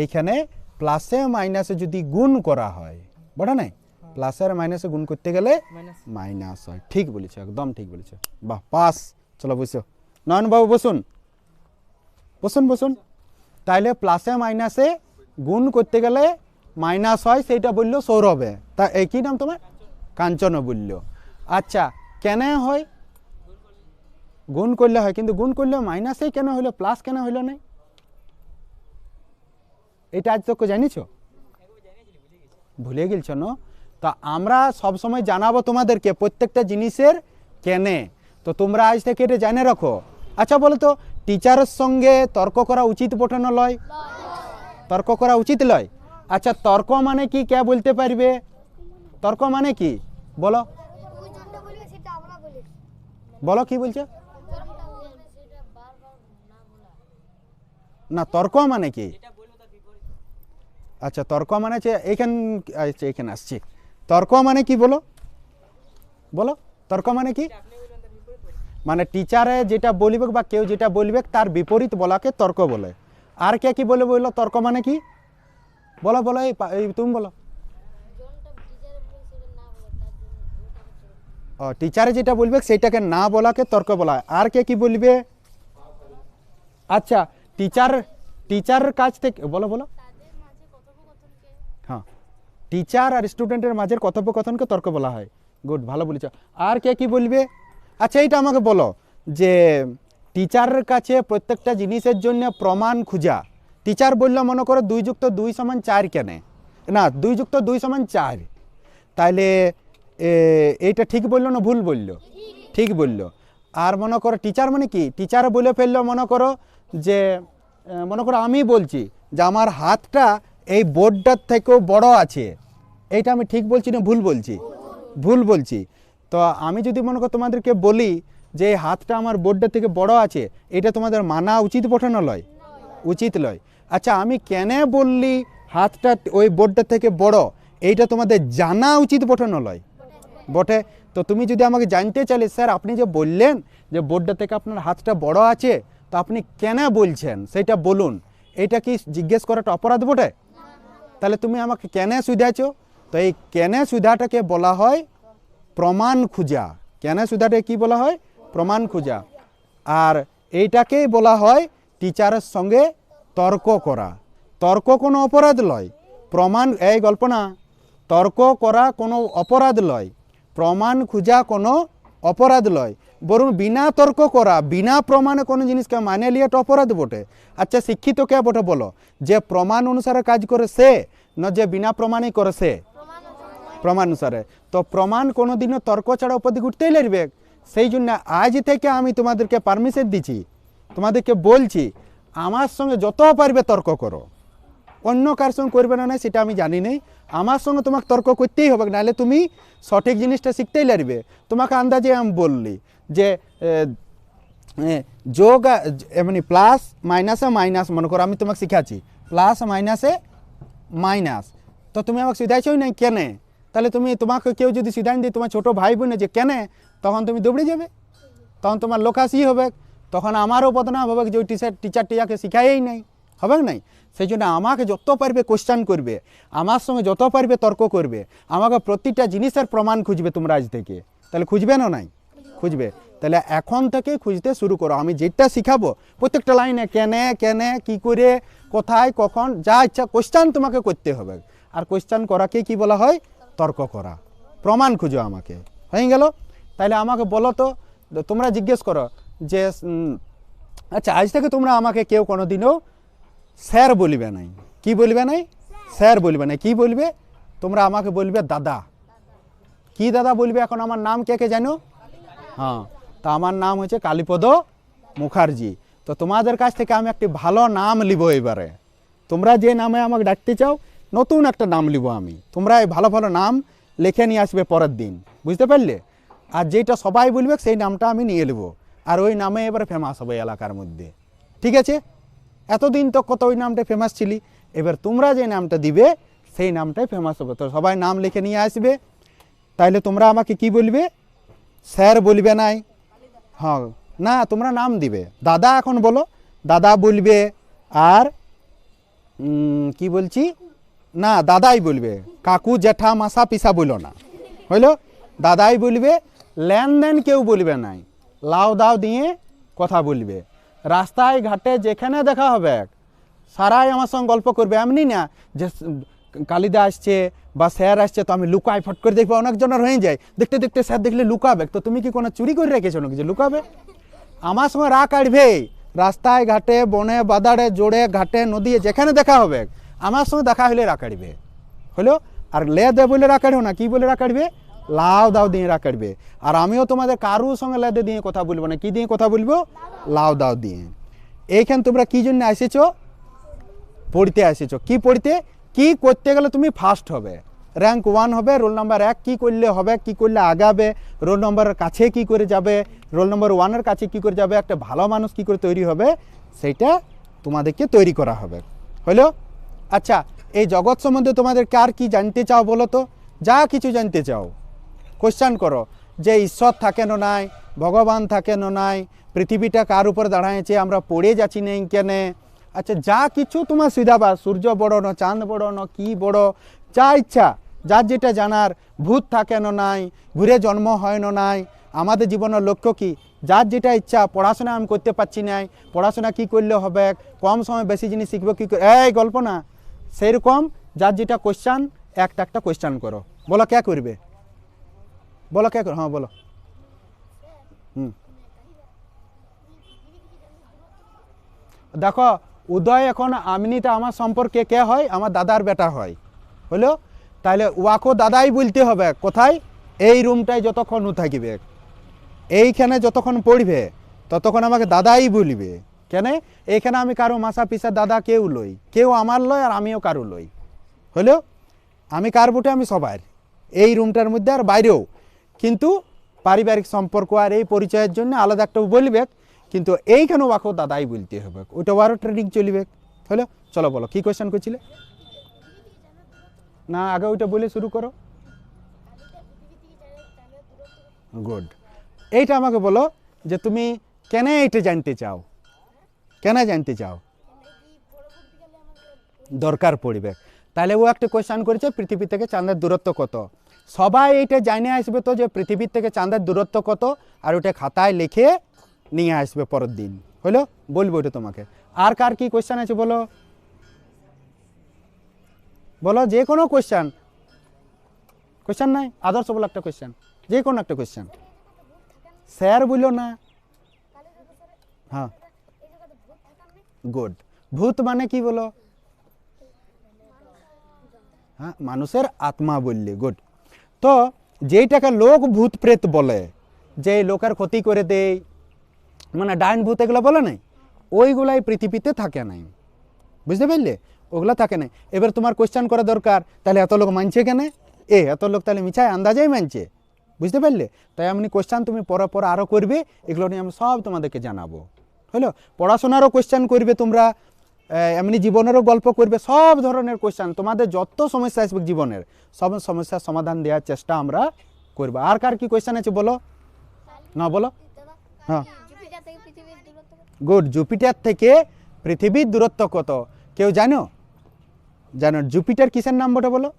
এইখানে প্লাসে মাইনাসে যদি গুণ করা হয়, বড় নাই, প্লাসে আর মাইনাসে গুণ করতে গেলে মাইনাস। মাইনাস হয়। ঠিক বলেছ, একদম ঠিক বলেছ। বাহ, পাস। চলো বসো, নয়নবাবু বসুন, বসুন বসুন। তাইলে প্লাসে মাইনাসে গুণ করতে গেলে মাইনাস হয়, সেইটা বললো সৌরভে। তা এই কি নাম তোমার? কাঞ্চন বললো। আচ্ছা, কেন হয়? গুণ করলে হয়, কিন্তু গুণ করলে মাইনাসেই কেন হইলো, প্লাস কেন হইলো না? এটা আজ তো জানিছ? ভুলে গেছ না? তা আমরা সব সময় জানাবো তোমাদেরকে প্রত্যেকটা জিনিসের কেনে। তো তোমরা আজ থেকে এটা জেনে রাখো। আচ্ছা বলো তো, টিচারের সঙ্গে তর্ক করা উচিত পঠানো লয়? তর্ক করা উচিত লয়। আচ্ছা, তর্ক মানে কি কে বলতে পারবে? তর্ক মানে কি বলো? ওই জনটা বলবে সেটা আমরা বলি। বলো কি বলছো? না, তর্ক মানে কি? আচ্ছা, তর্ক মানে এখানে আসছে। তর্ক মানে কি বলো? বলো, তর্ক মানে কি? মানে টিচারে যেটা বলবে বা কেউ যেটা বলবে তার বিপরীত বলাকে তর্ক বলে। আর কে কি বলে বললো তর্ক মানে কি? বলো বলো, এই তুমি বলো। ও, টিচারে যেটা বলবে সেটাকে না বলাকে তর্ক বলা হয়। আর কে কি বলবে? আচ্ছা, টিচার কাছ থেকে বলো বলো। হ্যাঁ, টিচার আর স্টুডেন্টের মাঝের কথোপকথনকে তর্ক বলা হয়। গুড, ভালো বলেছ। আর কে কি বলবে? আচ্ছা, এইটা আমাকে বলো যে টিচারের কাছে প্রত্যেকটা জিনিসের জন্য প্রমাণ খুঁজা। টিচার বললো মনে করো 2 + 2 = 4 কেনে, না 2 + 2 = 4, তাইলে এইটা ঠিক বললো না ভুল বললো? ঠিক বললো। আর মনে করো টিচার মানে কি, টিচার বলে ফেললো মনে করো যে মনে করো আমি বলছি যে আমার হাতটা এই বোর্ডটার থেকেও বড় আছে, এইটা আমি ঠিক বলছি না ভুল বলছি? ভুল বলছি। তো আমি যদি মনে করো তোমাদেরকে বলি যে এই হাতটা আমার বোর্ডটার থেকে বড় আছে, এটা তোমাদের মানা উচিত পঠানো লয়? উচিত লয়। আচ্ছা, আমি কেন বললি হাতটা ওই বোর্ডটার থেকে বড়, এইটা তোমাদের জানা উচিত পঠানো লয়? বটে। তো তুমি যদি আমাকে জানতে চাইলে স্যার আপনি যে বললেন যে বোর্ডটা থেকে আপনার হাতটা বড় আছে, তো আপনি কেন বলছেন সেটা বলুন, এটা কি জিজ্ঞেস করাটা অপরাধ বটে? তাহলে তুমি আমাকে কেন সুধাইছো? তো এই কেন সুধাটাকে বলা হয় প্রমাণ খুঁজা। কেন সুধাটাকে কি বলা হয়? প্রমাণ খুঁজা। আর এইটাকেই বলা হয় টিচারের সঙ্গে তর্ক করা। তর্ক কোনো অপরাধ লয়। প্রমাণ, এই গল্প না, তর্ক করা কোনো অপরাধ লয়, প্রমাণ খুঁজা কোনো অপরাধ লয়, বরং বিনা তর্ক করা, বিনা প্রমাণে কোনো জিনিসকে মানে লিয়াটা অপরাধ বটে। আচ্ছা, শিক্ষিত কে বটে বলো? যে প্রমাণ অনুসারে কাজ করে সে, না যে বিনা প্রমাণে করে সে? প্রমাণ অনুসারে। তো প্রমাণ কোনো দিনও তর্ক ছাড়া উপর দিকে উঠতেই লাগবে। সেই জন্য আজ থেকে আমি তোমাদেরকে পারমিশন দিচ্ছি, তোমাদেরকে বলছি আমার সঙ্গে যত পারবে তর্ক করো, অন্য কার সঙ্গে করবে না সেটা আমি জানি নেই, আমার সঙ্গে তোমাকে তর্ক করতেই হবে, নাহলে তুমি সঠিক জিনিসটা শিখতেই লাগবে। তোমাকে আন্দাজে আমি বললি যে যোগ মানে প্লাস মাইনাসে মাইনাস, মনে করো আমি তোমাকে শিখাচ্ছি প্লাস মাইনাসে মাইনাস, তো তুমি আমাকে শিখাইছই না কেন? তাহলে তোমাকে কেউ যদি শিখাই দিই তোমার ছোটো ভাই বোনে যে কেন, তখন তুমি দৌড়ে যাবে, তখন তোমার লোকাসি হবে। তখন আমারও বদনাম হবে যে ওই টিচারটি যাকে শিখাই নাই, হবে নাই? সেই জন্য আমাকে যত পারবে কোশ্চেন করবে, আমার সঙ্গে যত পারবে তর্ক করবে, আমাকে প্রতিটা জিনিসের প্রমাণ খুঁজবে তোমরা আজ থেকে। তাহলে খুঁজবে না নাই? খুঁজবে। তাহলে এখন থেকে খুঁজতে শুরু করো। আমি যেটা শিখাবো প্রত্যেকটা লাইনে কেনে কেনে কি করে কোথায় কখন যা ইচ্ছা কোশ্চেন তোমাকে করতে হবে। আর কোশ্চেন করাকে কি বলা হয়? তর্ক করা। প্রমাণ খুঁজো আমাকে। হয়ে গেল? তাহলে আমাকে বলো তো, তোমরা জিজ্ঞেস করো যে আচ্ছা আজ থেকে তোমরা আমাকে কেউ কোনোদিনও স্যার বলবে নাই। কি বলবে নাই? স্যার বলবে নাই। কি বলবে? তোমরা আমাকে বলবে দাদা। কি দাদা বলবে? এখন আমার নাম কে কে জানো? হ্যাঁ, তা আমার নাম হচ্ছে কালীপদ মুখার্জি। তো তোমাদের কাছ থেকে আমি একটি ভালো নাম লিব এবারে। তোমরা যে নামে আমাকে ডাকতে চাও নতুন একটা নাম লিব আমি। তোমরা এই ভালো ভালো নাম লিখে নিয়ে আসবে পরের দিন, বুঝতে পারলে? আর যেটা সবাই বলবে সেই নামটা আমি নিয়ে নেবো, আর ওই নামে এবারে ফেমাস হবে এলাকার মধ্যে। ঠিক আছে? এতদিন তো কত ওই নামটা ফেমাস ছিলি, এবার তোমরা যে নামটা দিবে সেই নামটাই ফেমাস হবে। তো সবাই নাম লিখে নিয়ে আসবে। তাইলে তোমরা আমাকে কি বলবে? স্যার বলবে নাই। হ্যাঁ, না তোমরা নাম দিবে। দাদা এখন বলো, দাদা বলবে। আর কি বলছি না, দাদাই বলবে। কাকু জ্যাঠা মাসা পিসা বলো না, হইল? দাদাই বলবে। লেনদেন কেউ বলবে নাই, লাউ দাও দিয়ে কথা বলবে। রাস্তায় ঘাটে যেখানে দেখা হবে সারাই আমার সঙ্গে গল্প করবে। এমনি না যে কালিদা আসছে বা স্যার আসছে তো আমি লুকাই ফট করে দেখবো। অনেকজনের হয়ে যায় দেখতে দেখতে স্যার দেখলে লুকাবে। তো তুমি কি কোনো চুরি করে রেখেছো নাকি যে লুকাবে? আমার সঙ্গে রাগ কাটবে। রাস্তায় ঘাটে বনে বাদাড়ে জোড়ে ঘাটে নদী যেখানে দেখা হবে আমার সঙ্গে দেখা হলে রাগ কাটবে, হলো? আর লে দে বলে রাগ কাটবে না, কি বলে রাগ কাটবে? লাউ দাও দিয়ে রাগ কাটবে। আর আমিও তোমাদের কারুর সঙ্গে লেদে দিয়ে কথা বলবো না। কি দিয়ে কথা বলবো? লাউ দাও দিয়ে। এইখান তোমরা কি জন্য এসেছো? পড়তে এসেছো। কি পড়তে? কি করতে গেলে তুমি ফার্স্ট হবে, র্যাঙ্ক 1 হবে, রোল নাম্বার 1 কি করলে হবে, কি করলে আগাবে, রোল নম্বরের কাছে কি করে যাবে, রোল নম্বর 1-এর কাছে কি করে যাবে, একটা ভালো মানুষ কি করে তৈরি হবে, সেইটা তোমাদেরকে তৈরি করা হবে। হলো? আচ্ছা, এই জগৎ সম্বন্ধে তোমাদের কার কি জানতে চাও বলো তো? যা কিছু জানতে চাও কোশ্চেন করো। যে ঈশ্বর থাকেন নাই, ভগবান থাকেন নাই, পৃথিবীটা কার উপর দাঁড়াইছে, আমরা পড়ে যাচ্ছি নেই কেনে। আচ্ছা, যা কিছু তোমার সুবিধাবা, সূর্য বড় না চাঁদ বড় না কি বড়, যা ইচ্ছা যার যেটা জানার, ভূত থাকেন নাই, ঘুরে জন্ম হয় না নাই, আমাদের জীবনের লক্ষ্য কি, যার যেটা ইচ্ছা। পড়াশোনা আমি করতে পারছি নাই, পড়াশোনা কি করলে হবে, কম সময় বেশি জিনিস শিখবো কি করে, এই গল্প না। সেইরকম যার যেটা কোশ্চেন একটা একটা কোশ্চেন করো। বলো কে করবে? বলো কে করো? হ্যাঁ বলো। দেখো উদয় এখন আমনিতে আমার সম্পর্কে কে হয়? আমার দাদার বেটা হয়, হলো? তাহলে ওয়াকো দাদাই বলতে হবে। কোথায়? এই রুমটায় যতক্ষণ ও থাকবে, এইখানে যতক্ষণ পড়বে ততক্ষণ আমাকে দাদাই বলবে। কেন? এইখানে আমি কারো মাসা পিসা দাদা কেউ লই, কেউ আমার লয় আর আমিও কারো লই, হলো? আমি কার বটে? আমি সবার এই রুমটার মধ্যে আর বাইরেও। কিন্তু পারিবারিক সম্পর্ক আর এই পরিচয়ের জন্য আলাদা একটা বলবে, কিন্তু এইখানেও ওয়াকো দাদাই বলতে হবে। ওইটা আরও ট্রেনিং চলবে, হলো? চলো বলো কি কোয়েশ্চেন করছিলে না, আগে ওইটা বলে শুরু করো। গুড। এইটা আমাকে বলো যে তুমি কেন এইটা জানতে চাও, কেন জানতে চাও, দরকার পড়বে। তাহলে ও একটা কোয়েশ্চেন করেছে পৃথিবী থেকে চাঁদের দূরত্ব কত। সবাই এইটা জানে আসবে তো যে পৃথিবীর থেকে চাঁদের দূরত্ব কত, আর ওটা খাতায় লিখে নিয়ে আসবে পরের দিন, হলো? বলবো ওটা তোমাকে। আর কার কি কোয়েশ্চেন আছে বলো? বলো যে কোনো কোয়েশ্চেন। কোয়েশ্চেন নাই? আদর্শ বলো একটা কোয়েশ্চেন, যে কোনো একটা কোয়েশ্চেন। স্যার বললো না? হ্যাঁ, গুড। ভূত মানে কি বলো? হ্যাঁ, মানুষের আত্মা বললে। গুড। তো যেইটাকে লোক ভূত প্রেত বলে, যে লোকের ক্ষতি করে দেয়, মানে ডাইন ভূত এগুলো বলে নাই, ওইগুলাই পৃথিবীতে থাকে নাই, বুঝতে পারলে? ওগুলো থাকে না। এবার তোমার কোয়েশ্চেন করা দরকার, তাহলে এত লোক মানছে কেন? এত লোক তাহলে মিছায় আন্দাজেই মানছে, বুঝতে পারলে? তাই এমনি কোয়েশ্চেন তুমি পরে পরে আরও করবে, এগুলো নিয়ে আমি সব তোমাদেরকে জানাবো, হলো? পড়াশোনারও কোয়েশ্চেন করবে তোমরা, এমনি জীবনেরও গল্প করবে, সব ধরনের কোয়েশ্চেন। তোমাদের যত সমস্যা আসবে জীবনের সব সমস্যার সমাধান দেওয়ার চেষ্টা আমরা করবো। আর কার কি কোয়েশ্চেন আছে বলো না? বলো। হ্যাঁ, জুপিটার থেকে পৃথিবীর দূরত্ব গুড। জুপিটার থেকে পৃথিবীর দূরত্ব কত কেউ জানো? জানো জুপিটার কিসের নাম বটে বলো?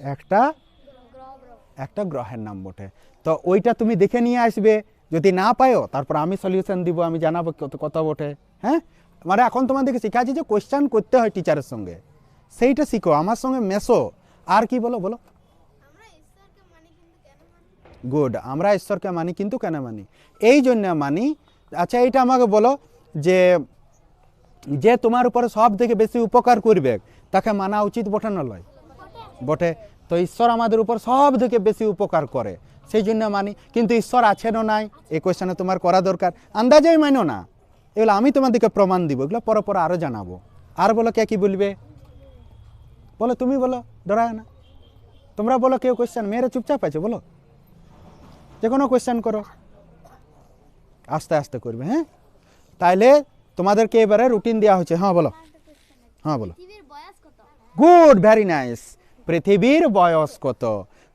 একটা একটা গ্রহের নাম বটে। তো ওইটা তুমি দেখে নিয়ে আসবে, যদি না পাও তারপর আমি সলিউশন দিব, আমি জানাবো কত কত বটে। হ্যাঁ, মানে এখন তোমাদেরকে শেখাচ্ছি যে কোশ্চেন করতে হয় টিচারের সঙ্গে, সেইটা শিখো, আমার সঙ্গে মেশো। আর কি বলো বলো? গুড, আমরা ঈশ্বরকে মানি কিন্তু কেন মানি? এই জন্য মানি। আচ্ছা এইটা আমাকে বলো যে যে তোমার উপরে সব থেকে বেশি উপকার করবে তাকে মানা উচিত বটে না লয়? বটে। তো ঈশ্বর আমাদের উপর সব থেকে বেশি উপকার করে, সেই জন্য মানি। কিন্তু ঈশ্বর আছে না নাই এই কোয়েশ্চেনে তোমার করা দরকার। আন্দাজেই মানো না, এগুলো আমি তোমাদেরকে প্রমাণ দিব, এগুলো পরে পরে আরও জানাবো। আর বলো কে কি বলবে? বলো, তুমি বলো, ডরায় না। তোমরা বলো কেউ কোয়েশ্চেন, মেয়েরা চুপচাপ আছে, বলো যে কোনো কোয়েশ্চেন করো, আস্তে আস্তে করবে। হ্যাঁ, তাইলে তোমাদেরকে এবারে রুটিন দেওয়া হচ্ছে। হ্যাঁ বলো, হ্যাঁ বলো। পৃথিবীর বয়স কত? Good, very nice. পৃথিবীর বয়স কত,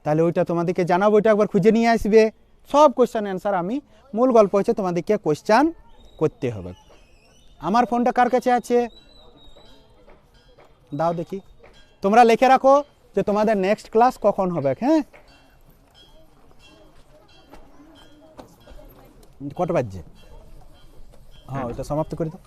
তাহলে ওইটা তোমাদেরকে জানাবো, ওইটা একবার খুঁজে নিয়ে আসবে। সব কোয়েশ্চেন অ্যান্সার আমি, মূল গল্প হচ্ছে তোমাদেরকে কোয়েশ্চেন করতে হবে। আমার ফোনটা কার কাছে আছে দাও দেখি। তোমরা লিখে রাখো যে তোমাদের নেক্সট ক্লাস কখন হবে। হ্যাঁ, কটা বাজছে? হ্যাঁ, ওইটা সমাপ্ত করে দাও।